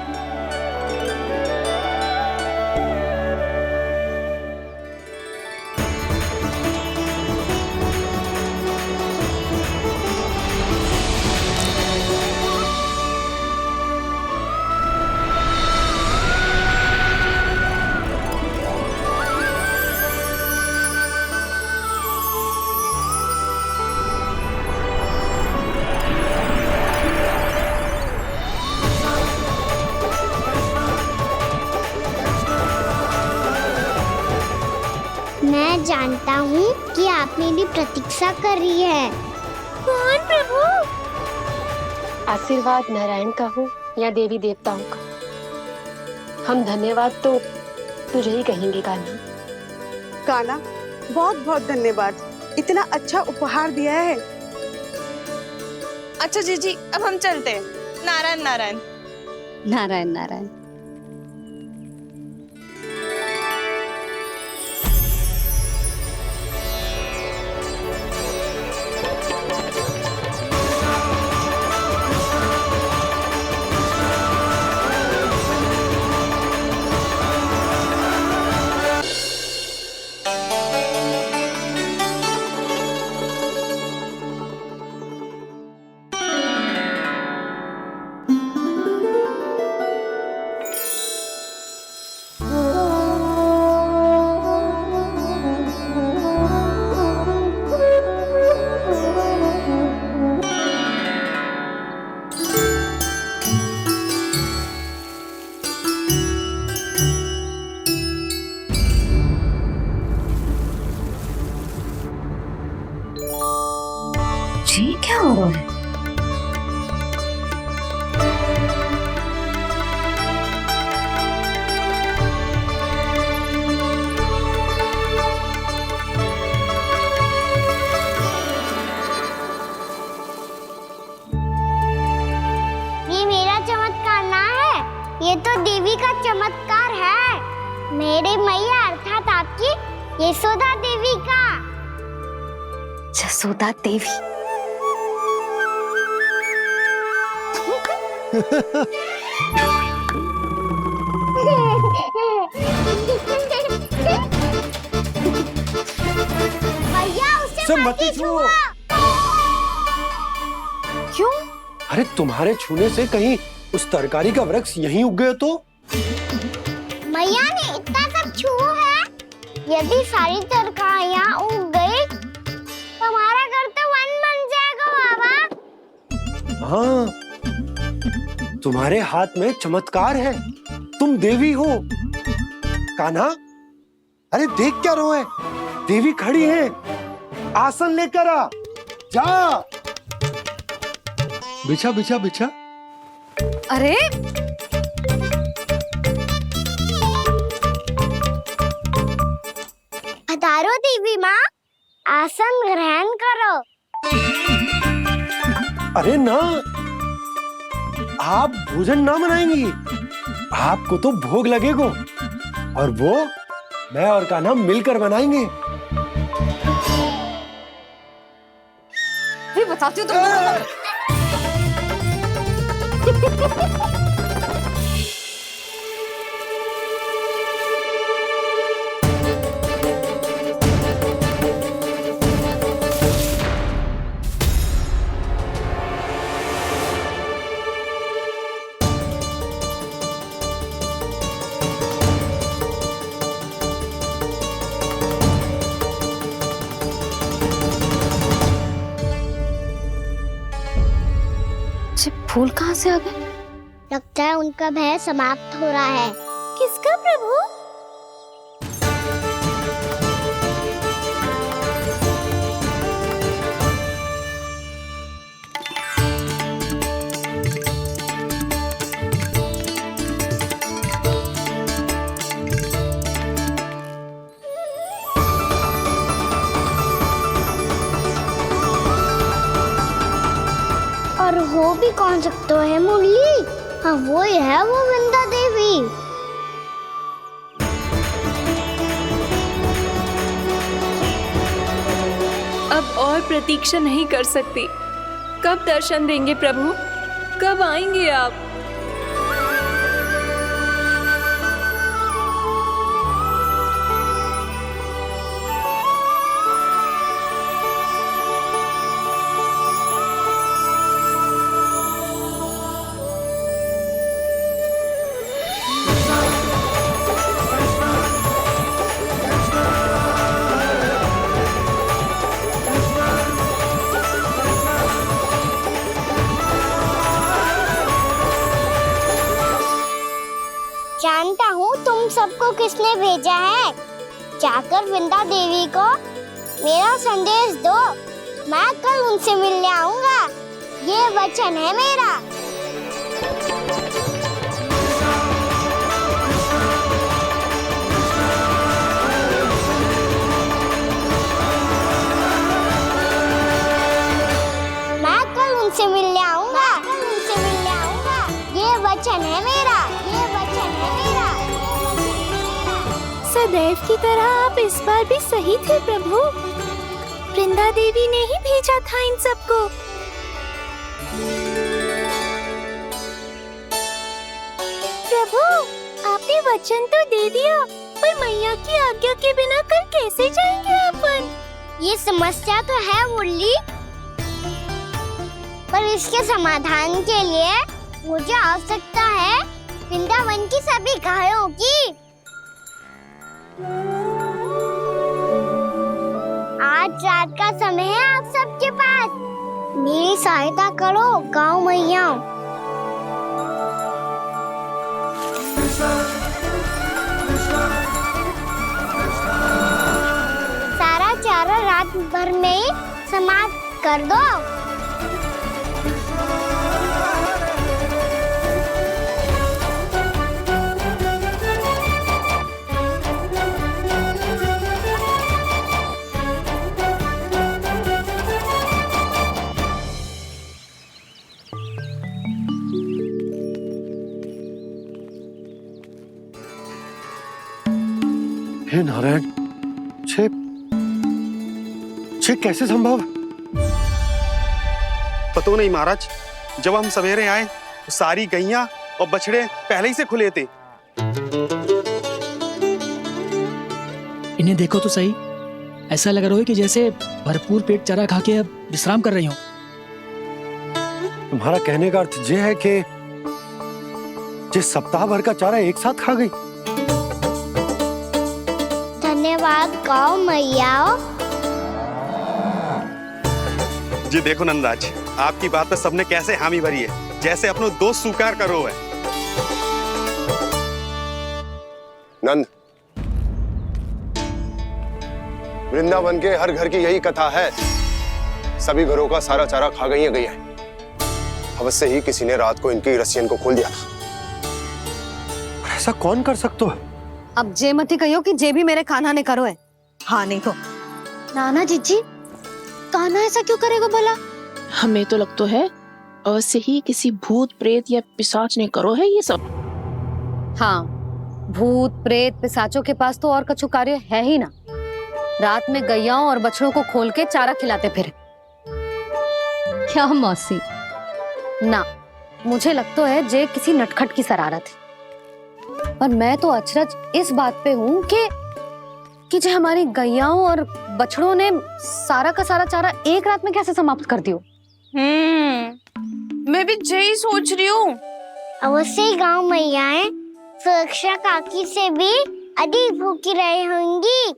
मैं जानता हूँ कि आप मेरी प्रतीक्षा कर रही है। कौन प्रभु? आशीर्वाद नारायण का हो या देवी देवताओं का, हम धन्यवाद तो तुझे ही कहेंगे कान्हा। कान्हा, बहुत बहुत धन्यवाद, इतना अच्छा उपहार दिया है। अच्छा जीजी, अब हम चलते हैं। नारायण नारायण। नारायण नारायण। यशोदा देवी का। जसोदा देवी। भैया उसे मत मत छुओ। क्यों? अरे तुम्हारे छूने से कहीं उस तरकारी का वृक्ष यहीं उग गए तो? मैया ने इतना सब छुआ है, यदि सारी तरकारियां उग गई तो हमारा घर तो वन बन जाएगा बाबा। हाँ, तुम्हारे हाथ में चमत्कार है, तुम देवी हो। कान्हा, अरे देख क्या रहो है, देवी खड़ी है, आसन लेकर आ, जा। बिछा बिछा बिछा। अरे पधारो देवी माँ, आसन ग्रहण करो। अरे ना, आप भोजन ना बनाएंगी, आपको तो भोग लगेगा और वो मैं और कान्हा मिलकर बनाएंगे। भी बताती हूँ तुमको। फूल कहाँ से आ गए? लगता है उनका भय समाप्त हो रहा है। किसका प्रभु? और हो भी कौन सकता है मुरली? हाँ वो ही है, वो वृंदा देवी। अब और प्रतीक्षा नहीं कर सकती। कब दर्शन देंगे प्रभु? कब आएंगे आप? जानता हूँ तुम सबको किसने भेजा है। जाकर वृंदा देवी को मेरा संदेश दो, मैं कल उनसे मिलने आऊंगा, ये वचन है मेरा। मैं कल उनसे मिलने आऊंगा, ये वचन है मेरा, ये वचन है मेरा। सदैव की तरह आप इस बार भी सही थे प्रभु। वृंदा देवी ने ही भेजा था इन सबको। प्रभु, आपने वचन तो दे दिया, पर मैया की आज्ञा के बिना कल कैसे जाएंगे अपन? ये समस्या तो है मुरली, पर इसके समाधान के लिए मुझे आवश्यकता है वृंदावन की सभी गायों की। आज रात का समय है आप सबके पास, मेरी सहायता करो गाँव मैया। सारा चारा रात भर में समाप्त कर दो। हे नारायण, छे कैसे संभव? पता नहीं महाराज, जब हम सवेरे आए तो सारी गैया और बछड़े पहले ही से खुले थे। इन्हें देखो तो सही, ऐसा लग रहा है कि जैसे भरपूर पेट चारा खा के अब विश्राम कर रही हो। तुम्हारा कहने का अर्थ यह है कि जिस सप्ताह भर का चारा एक साथ खा गई। धन्यवाद गाओ मैया। जी देखो नंदराज, आपकी बात पे सबने कैसे हामी भरी है, जैसे अपनो दोस्त स्वीकार करो है। नंद, वृंदावन के हर घर की यही कथा है। सभी घरों का सारा चारा खा गई है। अवश्य ही किसी ने रात को इनकी रस्सियन को खोल दिया था। ऐसा कौन कर सकते हो? अब जे मत ही कहियो कि जे भी मेरे कान्हा ने करो है। हाँ नहीं तो नाना जीजी, कान्हा ऐसा क्यों करेगा भला? हमें तो लगता है अवश्य ही किसी भूत प्रेत या पिशाच ने करो है ये सब। हाँ, भूत प्रेत पिशाचों के पास तो और कछु कार्य है ही ना। रात में गैयाओं और बछड़ों को खोल के चारा खिलाते फिर। क्या मौसी? ना, मुझे लगता है जे किसी नटखट की शरारत है। पर मैं तो अचरज इस बात पे हूँ कि जो हमारी गैयाओं और बछड़ों ने सारा का सारा चारा एक रात में कैसे समाप्त कर दियो। मैं भी यही सोच रही हूँ। अवश्य ही गाँव मैयाएं सुरक्षा काकी से भी अधिक भूखी रही होंगी।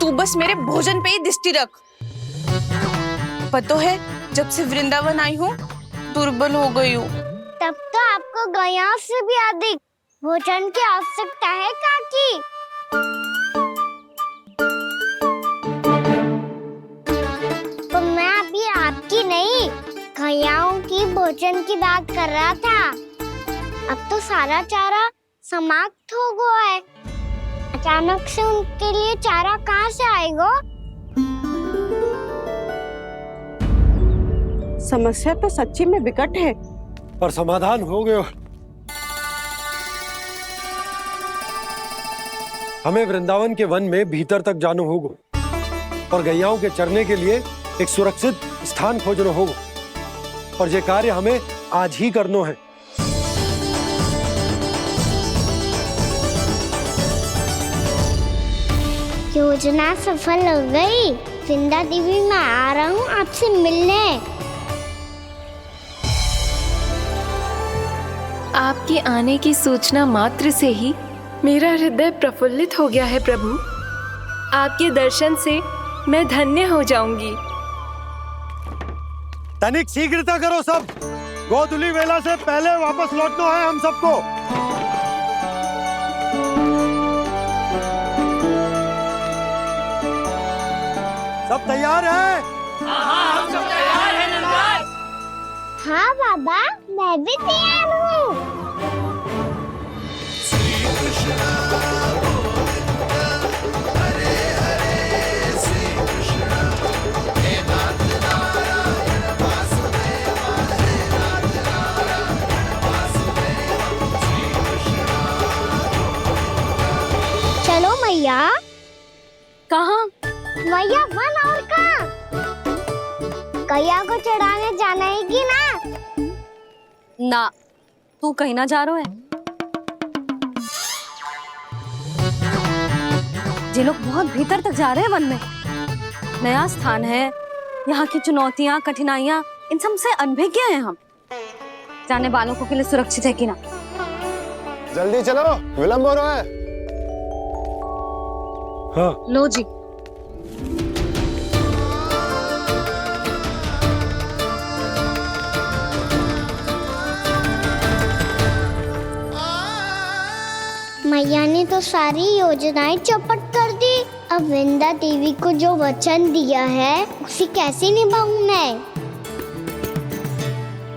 तू बस मेरे भोजन पे ही दृष्टि रख। पता है, जब से वृंदावन आई हूँ दुर्बल हो गई हूँ। तब तो आपको गैया से भी अधिक भोजन की आवश्यकता है काकी। तो मैं अभी आपकी नहीं, गैयाओं की भोजन की बात कर रहा था। अब तो सारा चारा समाप्त हो गया है। अचानक से उनके लिए चारा कहाँ से आएगा? समस्या तो सच्ची में विकट है, पर समाधान हो गयो। हमें वृंदावन के वन में भीतर तक जाना होगा और गैयाओं के चरने के लिए एक सुरक्षित स्थान खोजना होगा। और ये कार्य हमें आज ही करना है। योजना सफल हो गई। वृंदा देवी, मैं आ रहा हूँ आपसे मिलने। आपके आने की सूचना मात्र से ही मेरा हृदय प्रफुल्लित हो गया है प्रभु। आपके दर्शन से मैं धन्य हो जाऊंगी। तनिक शीघ्रता करो सब, गोधुली वेला से पहले वापस लौटना है हम सबको। सब तैयार है? हाँ, हम सब तैयार हैं नंदराज। हाँ बाबा, मैं भी तैयार हूँ। श्री कृष्ण गोविंद हरे हरे, श्री कृष्ण हे नाथ नारायण वासुदेव, हे नाथ नारायण वासुदेव, श्री कृष्ण। चलो मैया। कहाँ? मैया वन और कहाँ? गैया को चढ़ाने जाना है कि ना? ना, तू कहीं ना जा रहा है। ये लोग बहुत भीतर तक जा रहे हैं वन में। नया स्थान है, यहाँ की चुनौतियाँ कठिनाइयाँ इन सब से अनभिज्ञ हैं हम। जाने वालों को के लिए सुरक्षित है कि ना? जल्दी चलो, विलंब हो रहा है। हाँ। लो जी। मैया ने तो सारी योजनाएं चौपट कर दी। अब वृंदा देवी को जो वचन दिया है उसे कैसे निभाऊं मैं?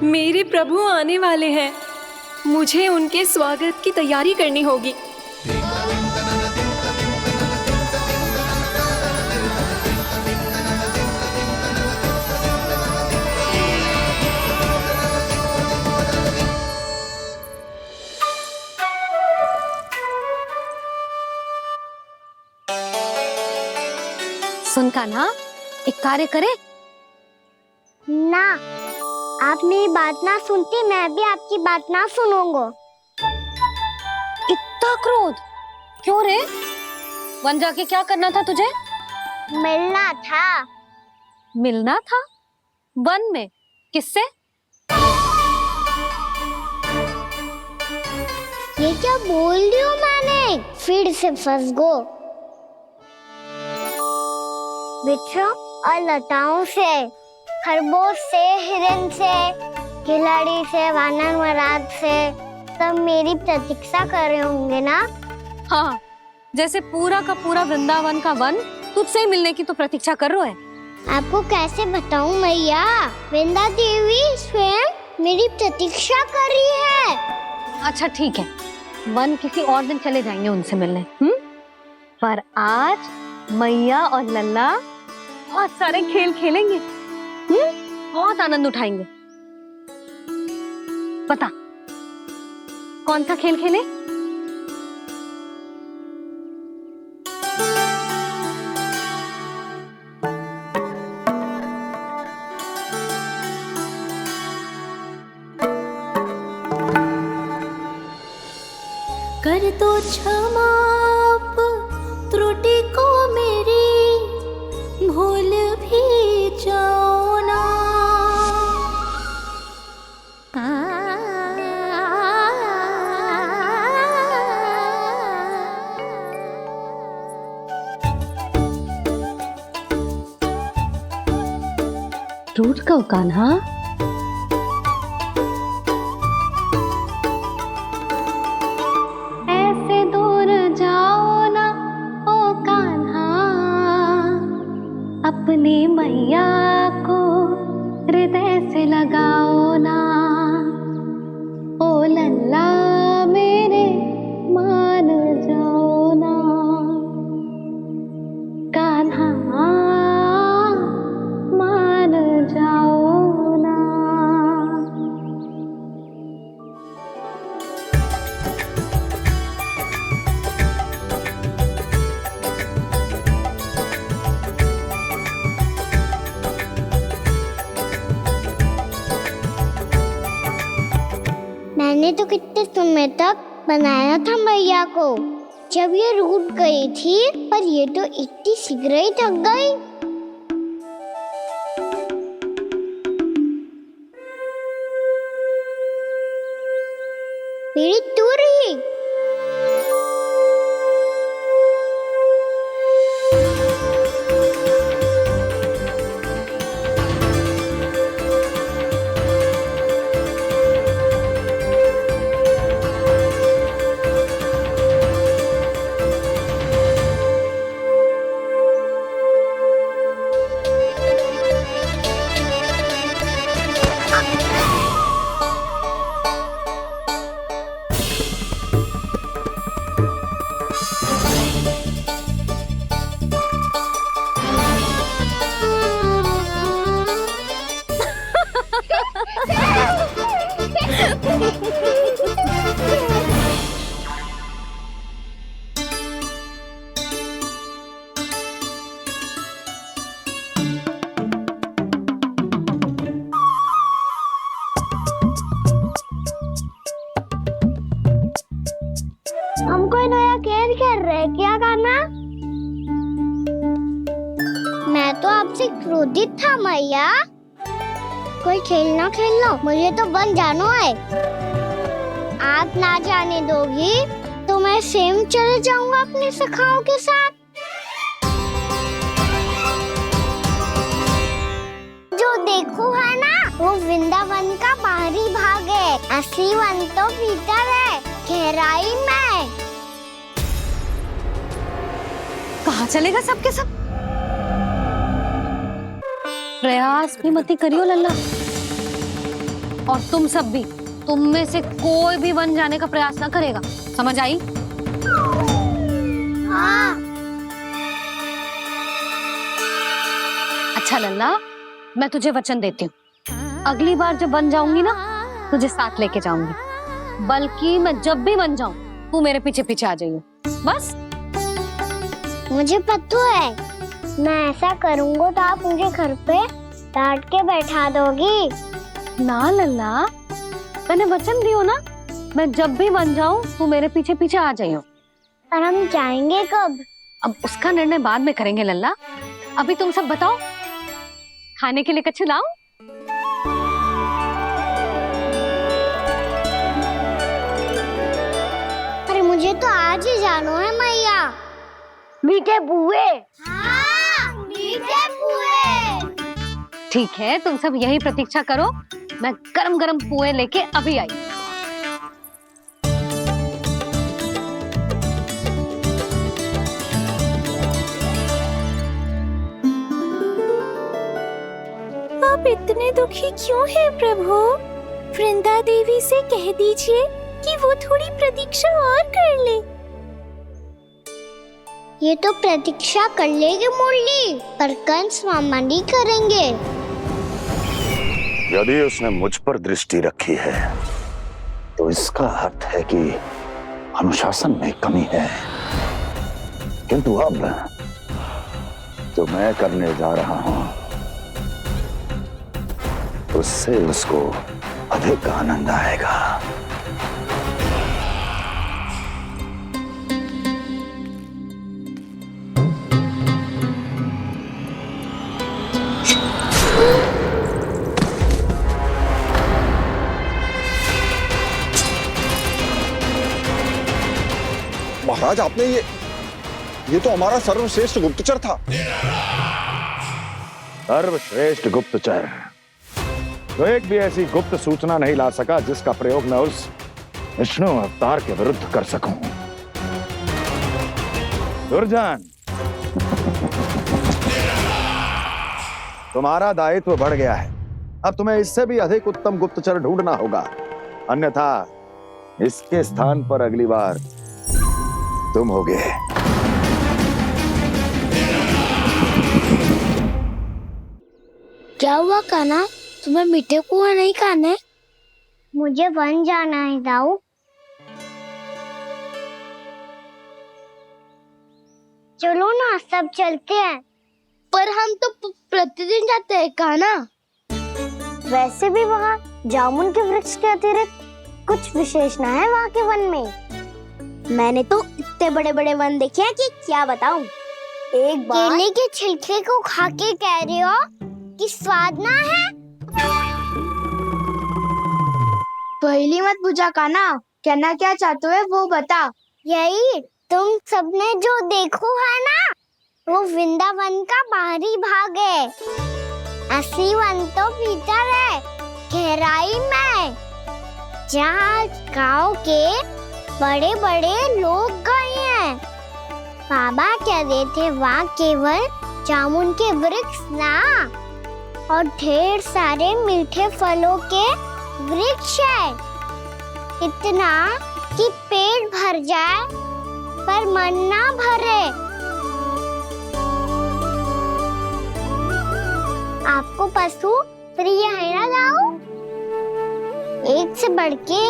मेरे प्रभु आने वाले हैं, मुझे उनके स्वागत की तैयारी करनी होगी। सुन कान्हा, एक कार्य करे ना, आप मेरी बात ना सुनती, मैं भी आपकी बात ना सुनूंगा। इतना क्रोध क्यों रे? वन जाके क्या करना था तुझे? मिलना था। मिलना था? वन में? किससे? ये क्या बोल रही हूँ मैंने? फिर से फंस गो। वृक्षों और लताओं से, खरगोश से, हिरन से, खिलाड़ी से, वानर महाराज से, सब मेरी प्रतीक्षा कर रहे होंगे ना? हाँ, जैसे पूरा का पूरा वृंदावन का वन तुझसे ही मिलने की तो प्रतीक्षा कर रहा है। आपको कैसे बताऊं मैया, वृंदा देवी स्वयं मेरी प्रतीक्षा कर रही है। अच्छा ठीक है, वन किसी और दिन चले जाएंगे उनसे मिलने, पर आज मैया और लल्ला बहुत सारे खेल खेलेंगे, बहुत आनंद उठाएंगे। बता कौन सा खेल खेले? कर दो क्षमा त्रुटि को मेरी, भूल भी जाओ ना। टूट कब कान्हा? ऐसे दूर जाओ ना ओ कान्हा, अपनी मैया को हृदय से लगाओ ना। ओ लल्ला मेरे मान जाओ ना, कान्हा मान जाओ ना। मैंने तो कितने समय तक बनाया था मैया को, जब ये रूठ गई थी, पर ये तो इतनी शीघ्र ही थक गई। मेरी दूर ही। हम कोई नया खेल खेल रहे हैं क्या करना? मैं तो आपसे क्रोधित था मैया। कोई खेलना खेल लो, मुझे तो बन जाना है। आप ना जाने दोगी तो मैं स्वयं चले जाऊंगा अपने सखाओं के साथ। जो देखो है ना, वो वृंदावन का बाहरी भाग है, असली वन तो भीतर है, गहराई में। कहाँ चलेगा सबके सब? प्रयास भी मत करियो लल्ला, और तुम सब भी, तुम में से कोई भी वन जाने का प्रयास ना करेगा, समझ आई? हाँ। अच्छा लल्ला, मैं तुझे वचन देती हूँ, अगली बार जब बन जाऊंगी ना, तुझे साथ लेके जाऊंगी। बल्कि मैं जब भी बन जाऊं, तू मेरे पीछे पीछे आ जाइयो, बस। मुझे पता है, मैं ऐसा करूँगा तो आप मुझे घर पे डांट के बैठा दोगी? ना लल्ला, मैंने वचन दियो ना, मैं जब भी बन जाऊं तू मेरे पीछे पीछे आ जाइयो। पर हम जाएंगे कब? अब उसका निर्णय बाद में करेंगे लल्ला। अभी तुम सब बताओ, खाने के लिए कुछ लाऊं? अरे मुझे तो आज ही जाना है मैया। मीठे बुए। हाँ, मीठे बुए। ठीक है, तुम सब यही प्रतीक्षा करो, मैं गरम गरम पुए लेके अभी आई। आप इतने दुखी क्यों हैं प्रभु? वृंदा देवी से कह दीजिए कि वो थोड़ी प्रतीक्षा और कर ले। ये तो प्रतीक्षा कर लेगी मुरली, पर कंस मामा नहीं करेंगे। यदि उसने मुझ पर दृष्टि रखी है तो इसका अर्थ है कि अनुशासन में कमी है। किंतु अब जो मैं करने जा रहा हूं उससे उसको अधिक आनंद आएगा। महाराज, आपने ये तो हमारा सर्वश्रेष्ठ गुप्तचर था। सर्वश्रेष्ठ गुप्तचर तो एक भी ऐसी गुप्त सूचना नहीं ला सका जिसका प्रयोग मैं उस विष्णु अवतार के विरुद्ध कर सकूं। दुर्जन, तुम्हारा दायित्व बढ़ गया है। अब तुम्हें इससे भी अधिक उत्तम गुप्तचर ढूंढना होगा, अन्यथा इसके स्थान पर अगली बार तुम होगे। क्या हुआ कान्हा, तुम्हें मीठे कुआं नहीं खाने? मुझे वन जाना है दाऊ। चलो ना, सब चलते हैं। पर हम तो प्रतिदिन जाते हैं कान्हा। वैसे भी वहाँ जामुन के वृक्ष के अतिरिक्त कुछ विशेष ना है वहाँ के वन में। मैंने तो इतने बड़े बड़े वन देखे हैं कि क्या बताऊं। एक बार केले के छिलके को खा के कह रहे हो कि स्वाद ना है? पहली मत पूछा कान्हा, कहना क्या चाहते हो वो बता। यही तुम सबने जो देखो है ना, वो वृंदावन का बाहरी भाग है। असली वन तो भीतर है, गहराई में, जहाँ गांव के बड़े बड़े लोग गए हैं। बाबा कह रहे थे वहाँ केवल जामुन के वृक्ष ना, और ढेर सारे मीठे फलों के वृक्ष है। इतना कि पेट भर जाए पर मन ना भरे। आपको पशु प्रिय है ना दाऊ? एक से बढ़ के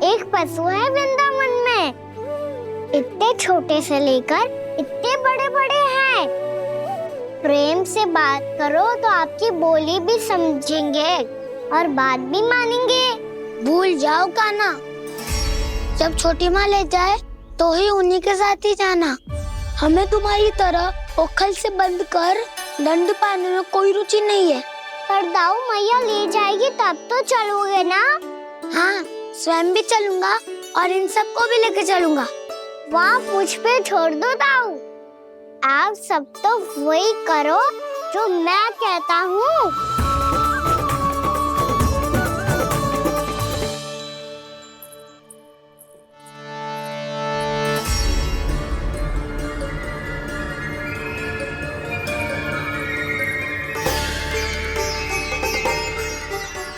एक पशु है वृंदावन में। इतने छोटे से लेकर इतने बड़े बड़े हैं। प्रेम से बात करो तो आपकी बोली भी समझेंगे और बात भी मानेंगे। भूल जाओ कान्हा, जब छोटी माँ ले जाए तो ही उन्हीं के साथ ही जाना। हमें तुम्हारी तरह ओखल से बंद कर दंड पाने में कोई रुचि नहीं है। पर दाऊ मैया ले जाएगी तब तो चलोगे ना? हाँ, स्वयं भी चलूंगा और इन सबको भी लेके चलूंगा। वहाँ मुझ पे छोड़ दो दाऊ। आप सब तो वही करो जो मैं कहता हूँ।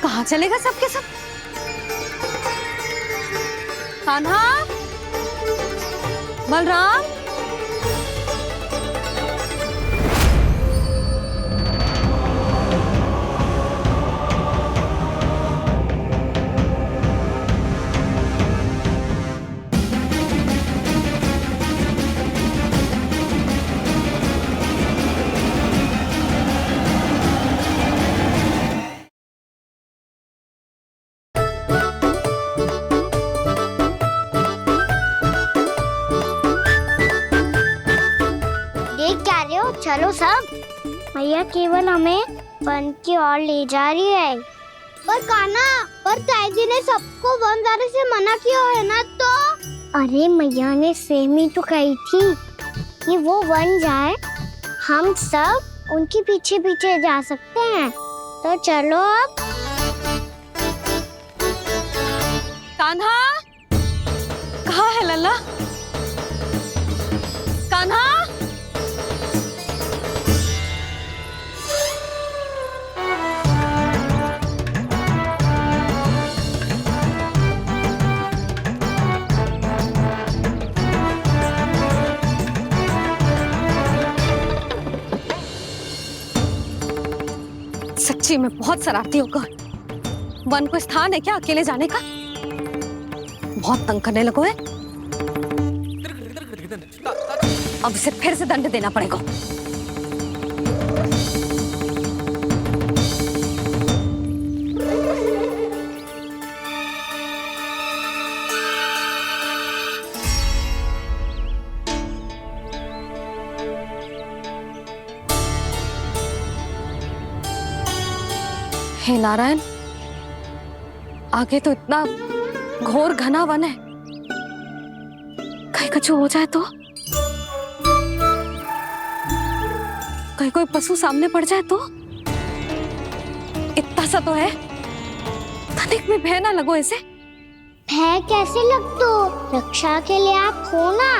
कहाँ चलेगा सबके सब? कान्हा, बलराम, चलो सब। मैया केवल हमें वन की ओर ले जा रही है। पर कान्हा, पर ताईजी ने सबको वन जाने से मना किया है ना, तो अरे मैया ने सेम ही तो कही थी कि वो वन जाए, हम सब उनके पीछे पीछे जा सकते हैं। तो चलो अब। कान्हा, कहाँ है लल्ला? कान्हा, सच्ची में बहुत शरारती होगा। वन को स्थान है क्या अकेले जाने का? बहुत तंग करने लगो है। अब इसे फिर से दंड देना पड़ेगा। हे नारायण, आगे तो इतना घोर घना वन है, कहीं कुछ हो जाए तो? कहीं कोई पशु सामने पड़ जाए तो? इतना सा तो है, तनिक में भय ना लगो इसे। भय कैसे लग तो? रक्षा के लिए आप हो ना।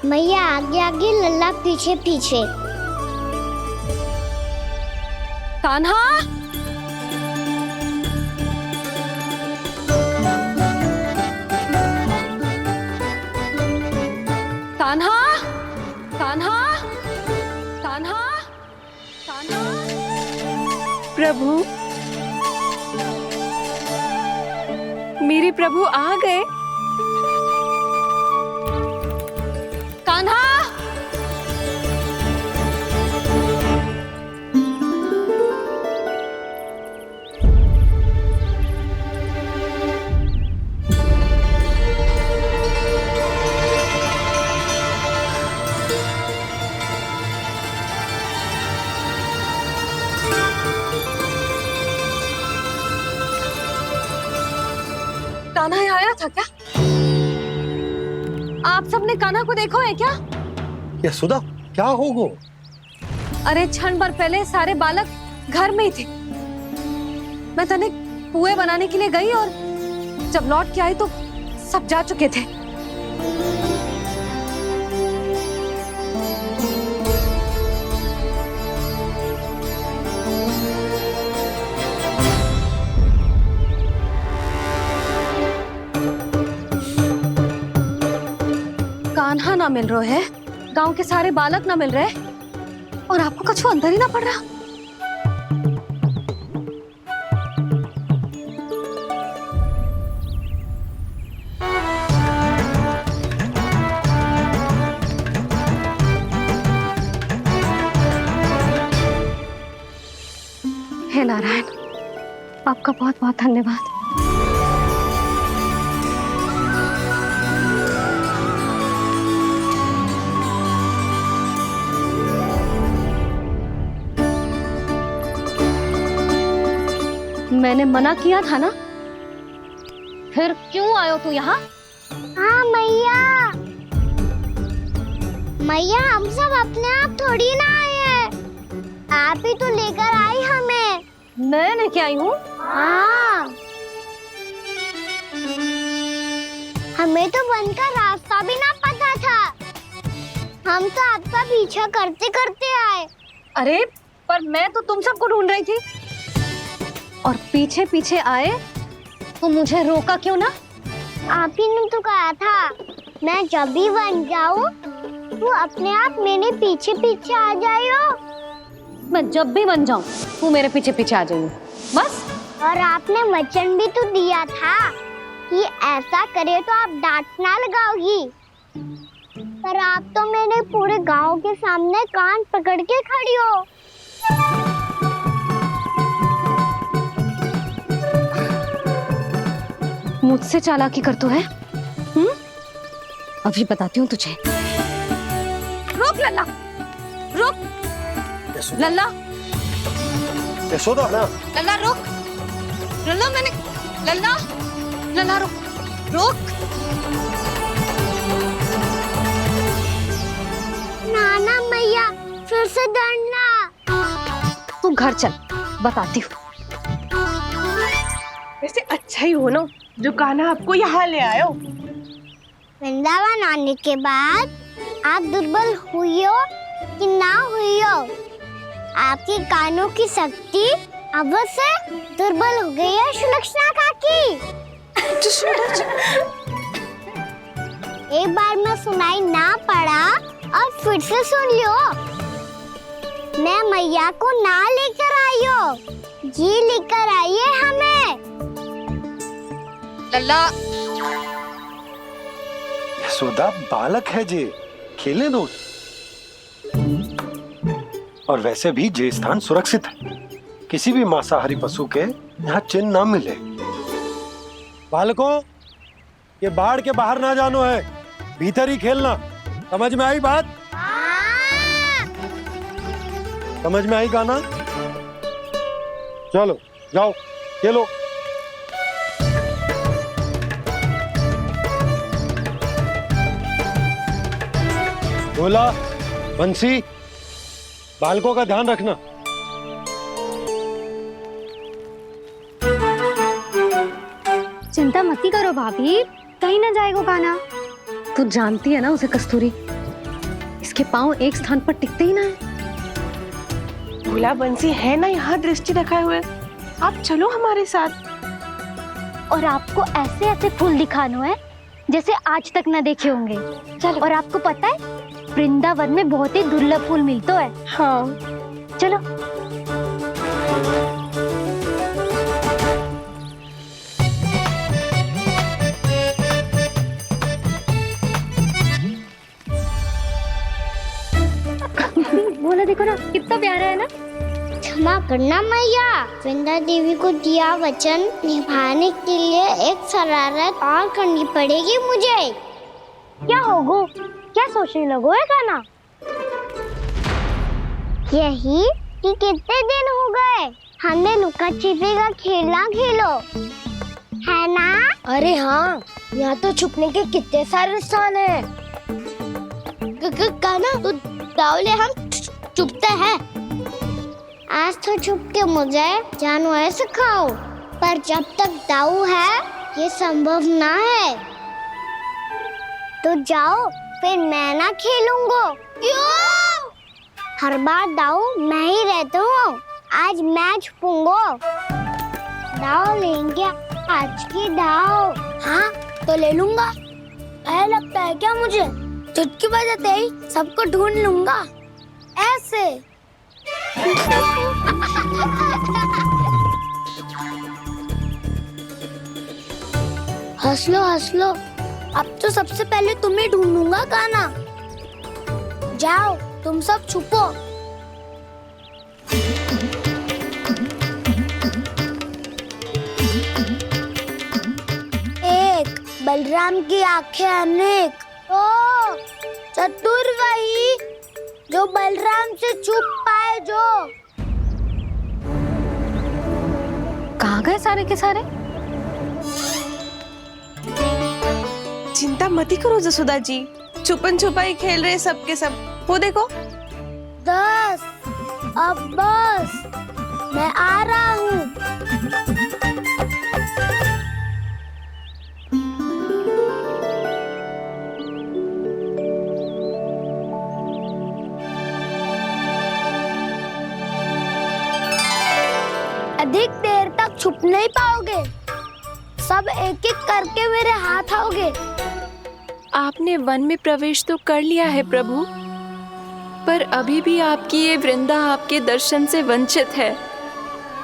मैया आगे आगे, लल्ला पीछे पीछे। कान्हा, कान्हा, कान्हा, कान्हा, कान्हा। प्रभु, मेरे प्रभु आ गए। कान्हा, कान्हा यहाँ आया था क्या? आप सबने कान्हा को देखो है क्या? यशोदा, क्या होगो? अरे क्षण भर पहले सारे बालक घर में ही थे। मैं तनिक पुए बनाने के लिए गई और जब लौट के आई तो सब जा चुके थे। कान्हा ना मिल रहे है, गांव के सारे बालक ना मिल रहे, और आपको कछु अंदर ही ना पड़ रहा। हे नारायण, आपका बहुत बहुत धन्यवाद। मैंने मना किया था ना, फिर क्यों आयो तू यहाँ? हाँ मैया, मैया हम सब अपने आप थोड़ी ना आए हैं, आप ही तो लेकर आई हमें। मैं लेके आई हूँ? हाँ, हमें तो वन का रास्ता भी ना पता था, हम तो आपका पीछा करते करते आए। अरे पर मैं तो तुम सबको ढूंढ रही थी, और पीछे पीछे आए तो मुझे रोका क्यों ना? आप ही ने तो कहा था मैं जब भी वन जाऊं तू अपने आप मेरे पीछे पीछे आ जाइयो। मैं जब भी वन जाऊं तू मेरे पीछे पीछे आ जाइयो, बस। और आपने वचन भी तो दिया था कि ऐसा करे तो आप डांट ना लगाओगी, पर आप तो मेरे पूरे गांव के सामने कान पकड़ के खड़ी हो। मुझसे चालाकी कर तो है? अभी बताती हूँ तुझे। रोक लल्ला, रोक। लल्ला यशोदा ना लल्ला रुक। लल्ला मैंने लल्ला लल्ला रुक रुक। नाना मैया फिर से डरना। तू घर चल, बताती हूँ। वैसे अच्छा ही हो ना जो कान्हा आपको यहाँ ले आयो। वृंदावन आने के बाद आप दुर्बल हुई हो कि ना हुई हो, आपके कानों की शक्ति अब से दुर्बल हो गई है सुलक्षणा काकी। एक बार में सुनाई ना पड़ा और फिर से सुन लियो। मैं मैया को ना लेकर आई हो, जी लेकर आई है हमें। लल्ला यशोदा बालक है जे, खेले दो। और वैसे भी जे स्थान सुरक्षित है, किसी भी मांसाहारी पशु के यहाँ चिन्ह ना मिले। बालकों, ये बाढ़ के बाहर ना जानो है, भीतर ही खेलना। समझ में आई बात? समझ में आई गाना? चलो जाओ खेलो। बोला बंसी, बालकों का ध्यान रखना। चिंता मत करो भाभी, कहीं ना जाएगा कान्हा। तू जानती है ना उसे कस्तूरी, इसके पांव एक स्थान पर टिकते ही ना है। भोला बंसी है ना यहाँ दृष्टि रखाए हुए, आप चलो हमारे साथ। और आपको ऐसे ऐसे फूल दिखानो है जैसे आज तक न देखे होंगे। चलो। और आपको पता है वृंदावन में बहुत ही दुर्लभ फूल मिलते हैं। हाँ चलो। बोला देखो ना कितना प्यारा है ना। क्षमा करना मैया, वृंदा देवी को दिया वचन निभाने के लिए एक शरारत और करनी पड़ेगी मुझे। क्या होगो? क्या सोचने लगो है कान्हा? यही कि कितने दिन हो गए हमने लुका छिपी का खेलना खेलो, है ना? अरे हाँ, यहाँ तो छुपने के कितने सारे स्थान है। कान्हा तो दावले हम छुपते हैं। आज तो छुप के मुझे जानवर सिखाओ, पर जब तक दाऊ है ये संभव ना है। तो जाओ, फिर मैं ना खेलूंगा। क्यों? हर बार दाऊ मैं ही रहता हूँ, आज मैं छुपूंगा। दाऊ लेंगे आज की दाऊ। हाँ तो ले लूंगा। ऐसा लगता है क्या मुझे? चुटकी बजाते ही सबको ढूंढ लूंगा ऐसे। हंस लो, अब तो सबसे पहले तुम्हें ढूंढूंगा कान्हा। जाओ तुम सब छुपो। एक बलराम की आंखें अनेक। ओ चतुर वही जो बलराम से छुप पाए। जो कहाँ गए सारे के सारे? चिंता मत करो जसोदा जी, छुपन छुपाई खेल रहे सब के सब। वो देखो 10 अब बस, मैं आ रहा हूँ। अधिक देर तक छुप नहीं पाओगे, सब एक एक करके मेरे हाथ आओगे। आपने वन में प्रवेश तो कर लिया है प्रभु, पर अभी भी आपकी ये वृंदा आपके दर्शन से वंचित है।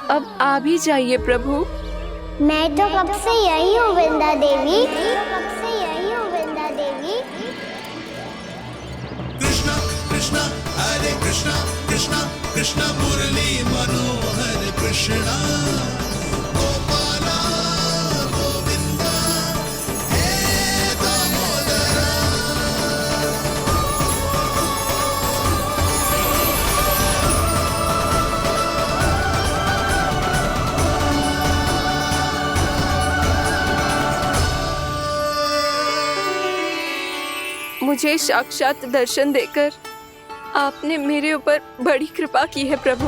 अब आ भी जाइए प्रभु। मैं तो कब से यही हूँ वृंदा देवी, कब से यही हूँ वृंदा देवी। कृष्णा कृष्णा हरे कृष्णा, कृष्णा कृष्णा मुरली मनोहर कृष्णा। गोपाला गोविंदा हे दामोदरा। मुझे साक्षात दर्शन देकर आपने मेरे ऊपर बड़ी कृपा की है प्रभु।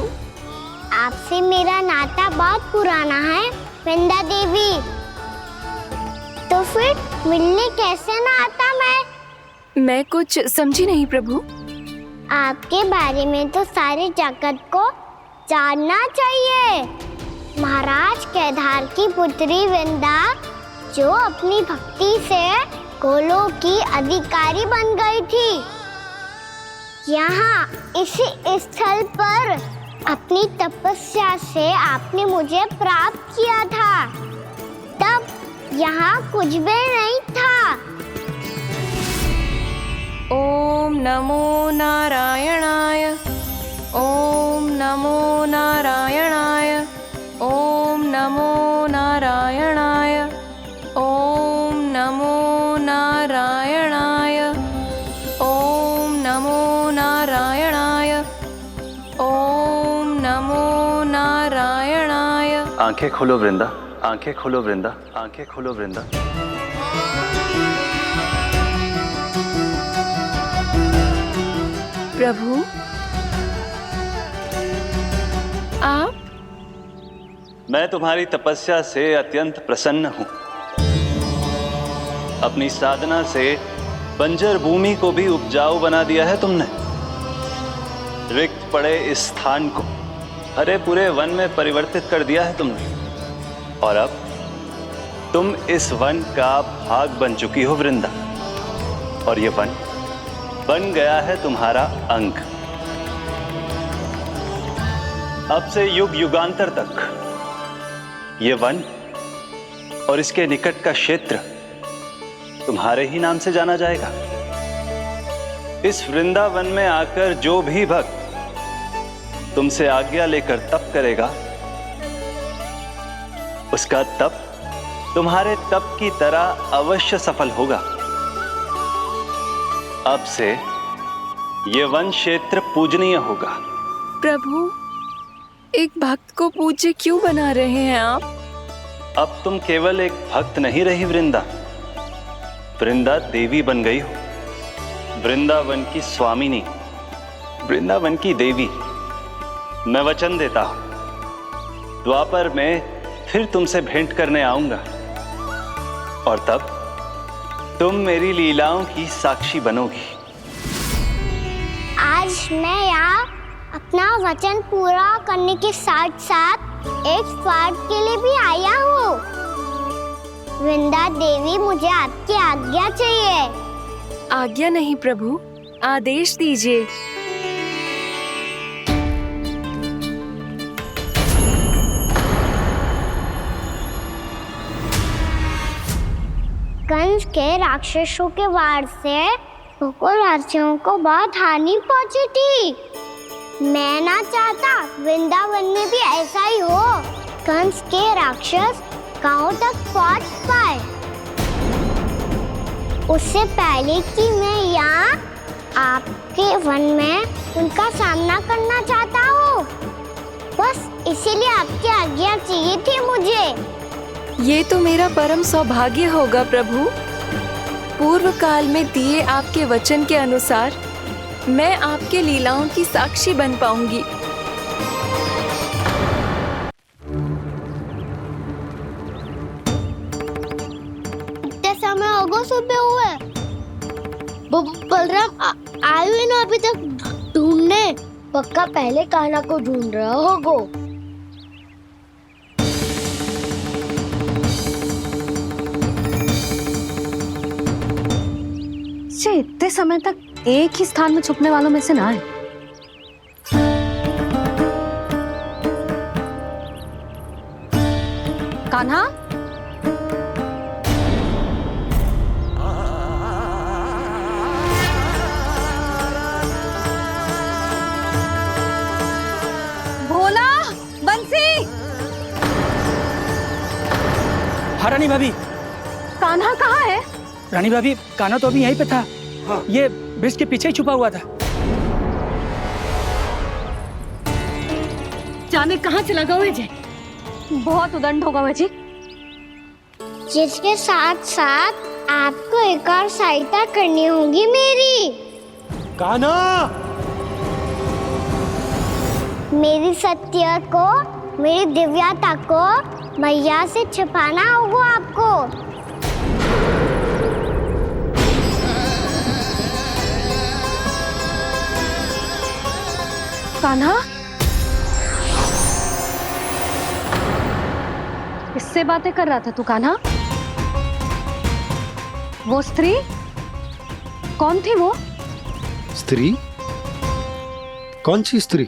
आपसे मेरा नाता बहुत पुराना है वृंदा देवी, तो फिर मिलने कैसे ना आता मैं कुछ समझी नहीं प्रभु। आपके बारे में तो सारे जगत को जानना चाहिए। महाराज केदार की पुत्री वृंदा जो अपनी भक्ति से गोलोक की अधिकारी बन गई थी, यहाँ इसी स्थल पर अपनी तपस्या से आपने मुझे प्राप्त किया था। तब यहाँ कुछ भी नहीं था। ओम नमो नारायणाय, ओम नमो नारायणाय, ओम नमो नारायणाय, ओम नमो नारायणाय, ओम नमो नारायणाय, ओम नमो नारायणाय। आंखें खोलो वृंदा, आंखें खोलो वृंदा, आंखें खोलो वृंदा। प्रभु आप? मैं तुम्हारी तपस्या से अत्यंत प्रसन्न हूं। अपनी साधना से बंजर भूमि को भी उपजाऊ बना दिया है तुमने। रिक्त पड़े इस स्थान को हरे पूरे वन में परिवर्तित कर दिया है तुमने। और अब तुम इस वन का भाग बन चुकी हो वृंदा, और ये वन बन गया है तुम्हारा अंग। अब से युग युगांतर तक ये वन और इसके निकट का क्षेत्र तुम्हारे ही नाम से जाना जाएगा। इस वृंदावन में आकर जो भी भक्त तुमसे आज्ञा लेकर तप करेगा, उसका तप तुम्हारे तप की तरह अवश्य सफल होगा। अब से ये वन क्षेत्र पूजनीय होगा। प्रभु एक भक्त को पूज्य क्यों बना रहे हैं आप? अब तुम केवल एक भक्त नहीं रही वृंदा, वृंदा देवी बन गई हो। वृंदावन की स्वामिनी, वृंदावन की देवी। मैं वचन देता हूं, द्वापर में फिर तुमसे भेंट करने आऊंगा, और तब तुम मेरी लीलाओं की साक्षी बनोगी। आज मैं यहाँ अपना वचन पूरा करने के साथ साथ एक स्वार्थ के लिए भी आया हूँ। वृंदा देवी, मुझे आपकी आज्ञा चाहिए। आज्ञा नहीं प्रभु, आदेश दीजिए। कंस के राक्षसों के वार से गोकुलवासियों को बहुत हानि पहुंची थी। मैं ना चाहता वृंदावन में भी ऐसा ही हो। कंस के राक्षस गांव तक पहुंच पाए, उससे पहले कि मैं यहाँ आपके वन में उनका सामना करना चाहता हूँ। बस इसीलिए आपकी आज्ञा चाहिए थी मुझे। ये तो मेरा परम सौभाग्य होगा प्रभु। पूर्व काल में दिए आपके वचन के अनुसार मैं आपके लीलाओं की साक्षी बन पाऊंगी। इतने समय होगा सुबह हुए, बलराम आए हुए ना अभी तक ढूंढने। पक्का पहले कान्हा को ढूंढ रहा होगा। इतने समय तक एक ही स्थान में छुपने वालों में से ना है। कान्हा, भोला, बंसी। हाँ रानी भाभी। कान्हा कहाँ है? रानी भाभी, कान्हा तो अभी यहीं पे था। हाँ। ये ब्रिज के पीछे ही छुपा हुआ था। जाने कहाँ चला गया जी? बहुत उदंड होगा वह जी। जिसके साथ साथ आपको एक और सहायता करनी होगी मेरी। कान्हा! मेरी सत्य को, मेरी दिव्यता को मैया से छिपाना होगा आपको। कान्हा, किससे बातें कर रहा था तू कान्हा? वो स्त्री कौन थी? वो स्त्री? कौन सी स्त्री?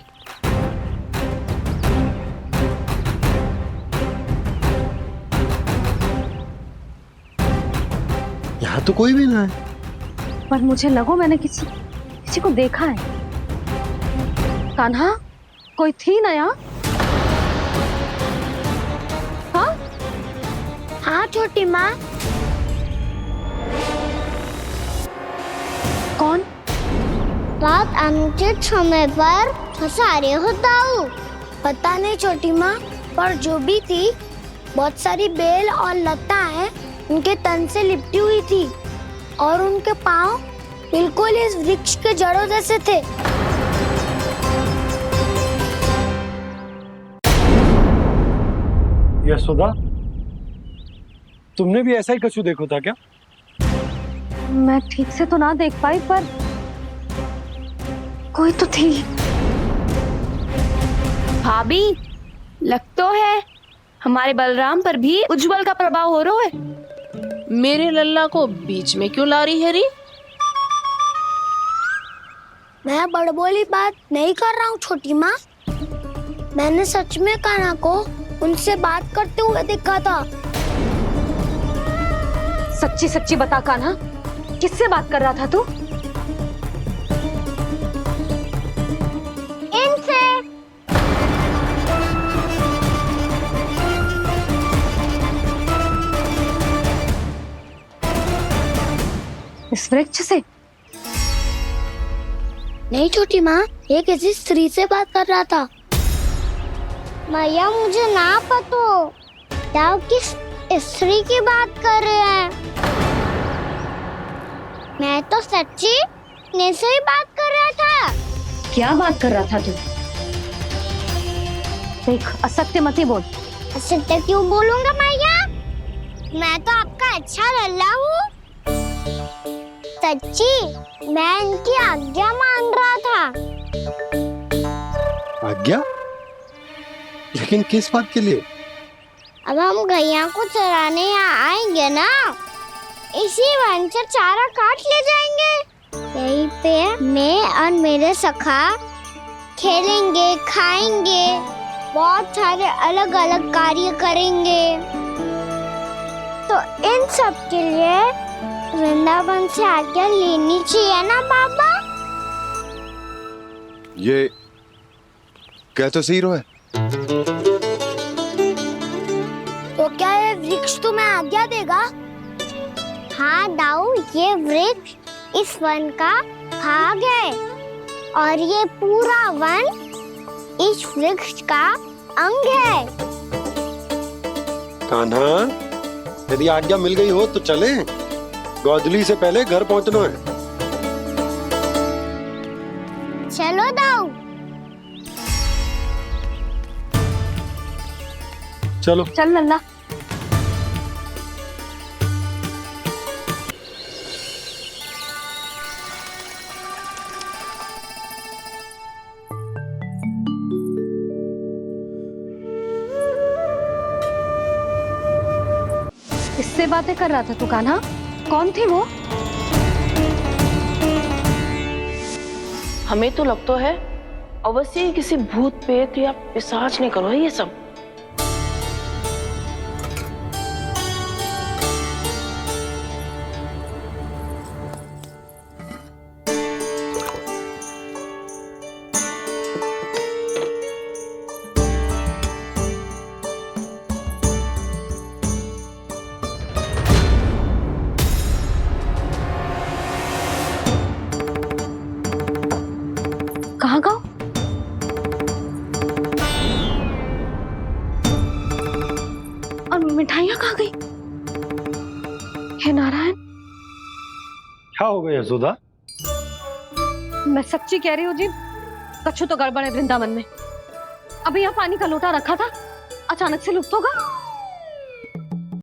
यहाँ तो कोई भी ना है। पर मुझे लगो मैंने किसी को देखा है। कान्हा, कोई थी ना यहाँ? हाँ? हाँ छोटी माँ। कौन? रात अनुचित समय पर फंसारे होता हूँ। पता नहीं छोटी माँ, पर जो भी थी बहुत सारी बेल और लता है उनके तन से लिपटी हुई थी और उनके पाँव बिल्कुल इस वृक्ष के जड़ों जैसे थे। यशोदा, तुमने भी ऐसा ही कछु देखो था क्या? मैं ठीक से तो ना देख पाई, पर कोई तो थी। भाभी, लग तो है हमारे बलराम पर भी उज्जवल का प्रभाव हो रहा है। मेरे लल्ला को बीच में क्यों ला रही है री? मैं बड़बोली बात नहीं कर रहा हूँ छोटी माँ। मैंने सच में कान्हा को उनसे बात करते हुए देखा था। सच्ची सच्ची बता कान्हा, किससे बात कर रहा था तू? इनसे। इस वृक्ष से? नहीं छोटी माँ, ये किसी स्त्री से बात कर रहा था। मैया मुझे ना पता क्या किस स्त्री की बात कर रहे हैं। मैं तो सच्ची ने से ही बात कर रहा था। क्या बात कर रहा था तू? देख, असत्य मत ही बोल। असत्य क्यों बोलूंगा मैया? मैं तो आपका अच्छा लल्ला हूँ। सच्ची मैं इनकी आज्ञा मान रहा था। आज्ञा? लेकिन किस बात के लिए? अब हम गैया को चराने यहाँ आएंगे ना, इसी वन से चारा काट ले जाएंगे। यहीं पे मैं और मेरे सखा खेलेंगे, खाएंगे, बहुत सारे अलग अलग कार्य करेंगे। तो इन सब के लिए वृंदावन से आज्ञा लेनी चाहिए ना बाबा? ये क्या तो सही रो है। तो क्या ये वृक्ष तुम्हें आज्ञा देगा? हाँ दाऊ, ये वृक्ष इस वन का भाग है और ये पूरा वन इस वृक्ष का अंग है। कान्हा, यदि आज्ञा मिल गई हो तो चले। गोधली से पहले घर पहुंचना है। चलो दाऊ। चलो चल लल्ला। किससे बातें कर रहा था तू कान्हा? कौन थी वो? हमें तो लगता है अवश्य ही किसी भूत पेट या पिशाच ने करो ये सब। कहाँ गाँव? और मिठाइयाँ कहाँ गई? हे नारायण, क्या हो गया यशोदा? मैं सच्ची कह रही हूँ जी, कछु तो गड़बड़ है वृंदावन में। अभी यहाँ पानी का लोटा रखा था, अचानक से लुप्त होगा।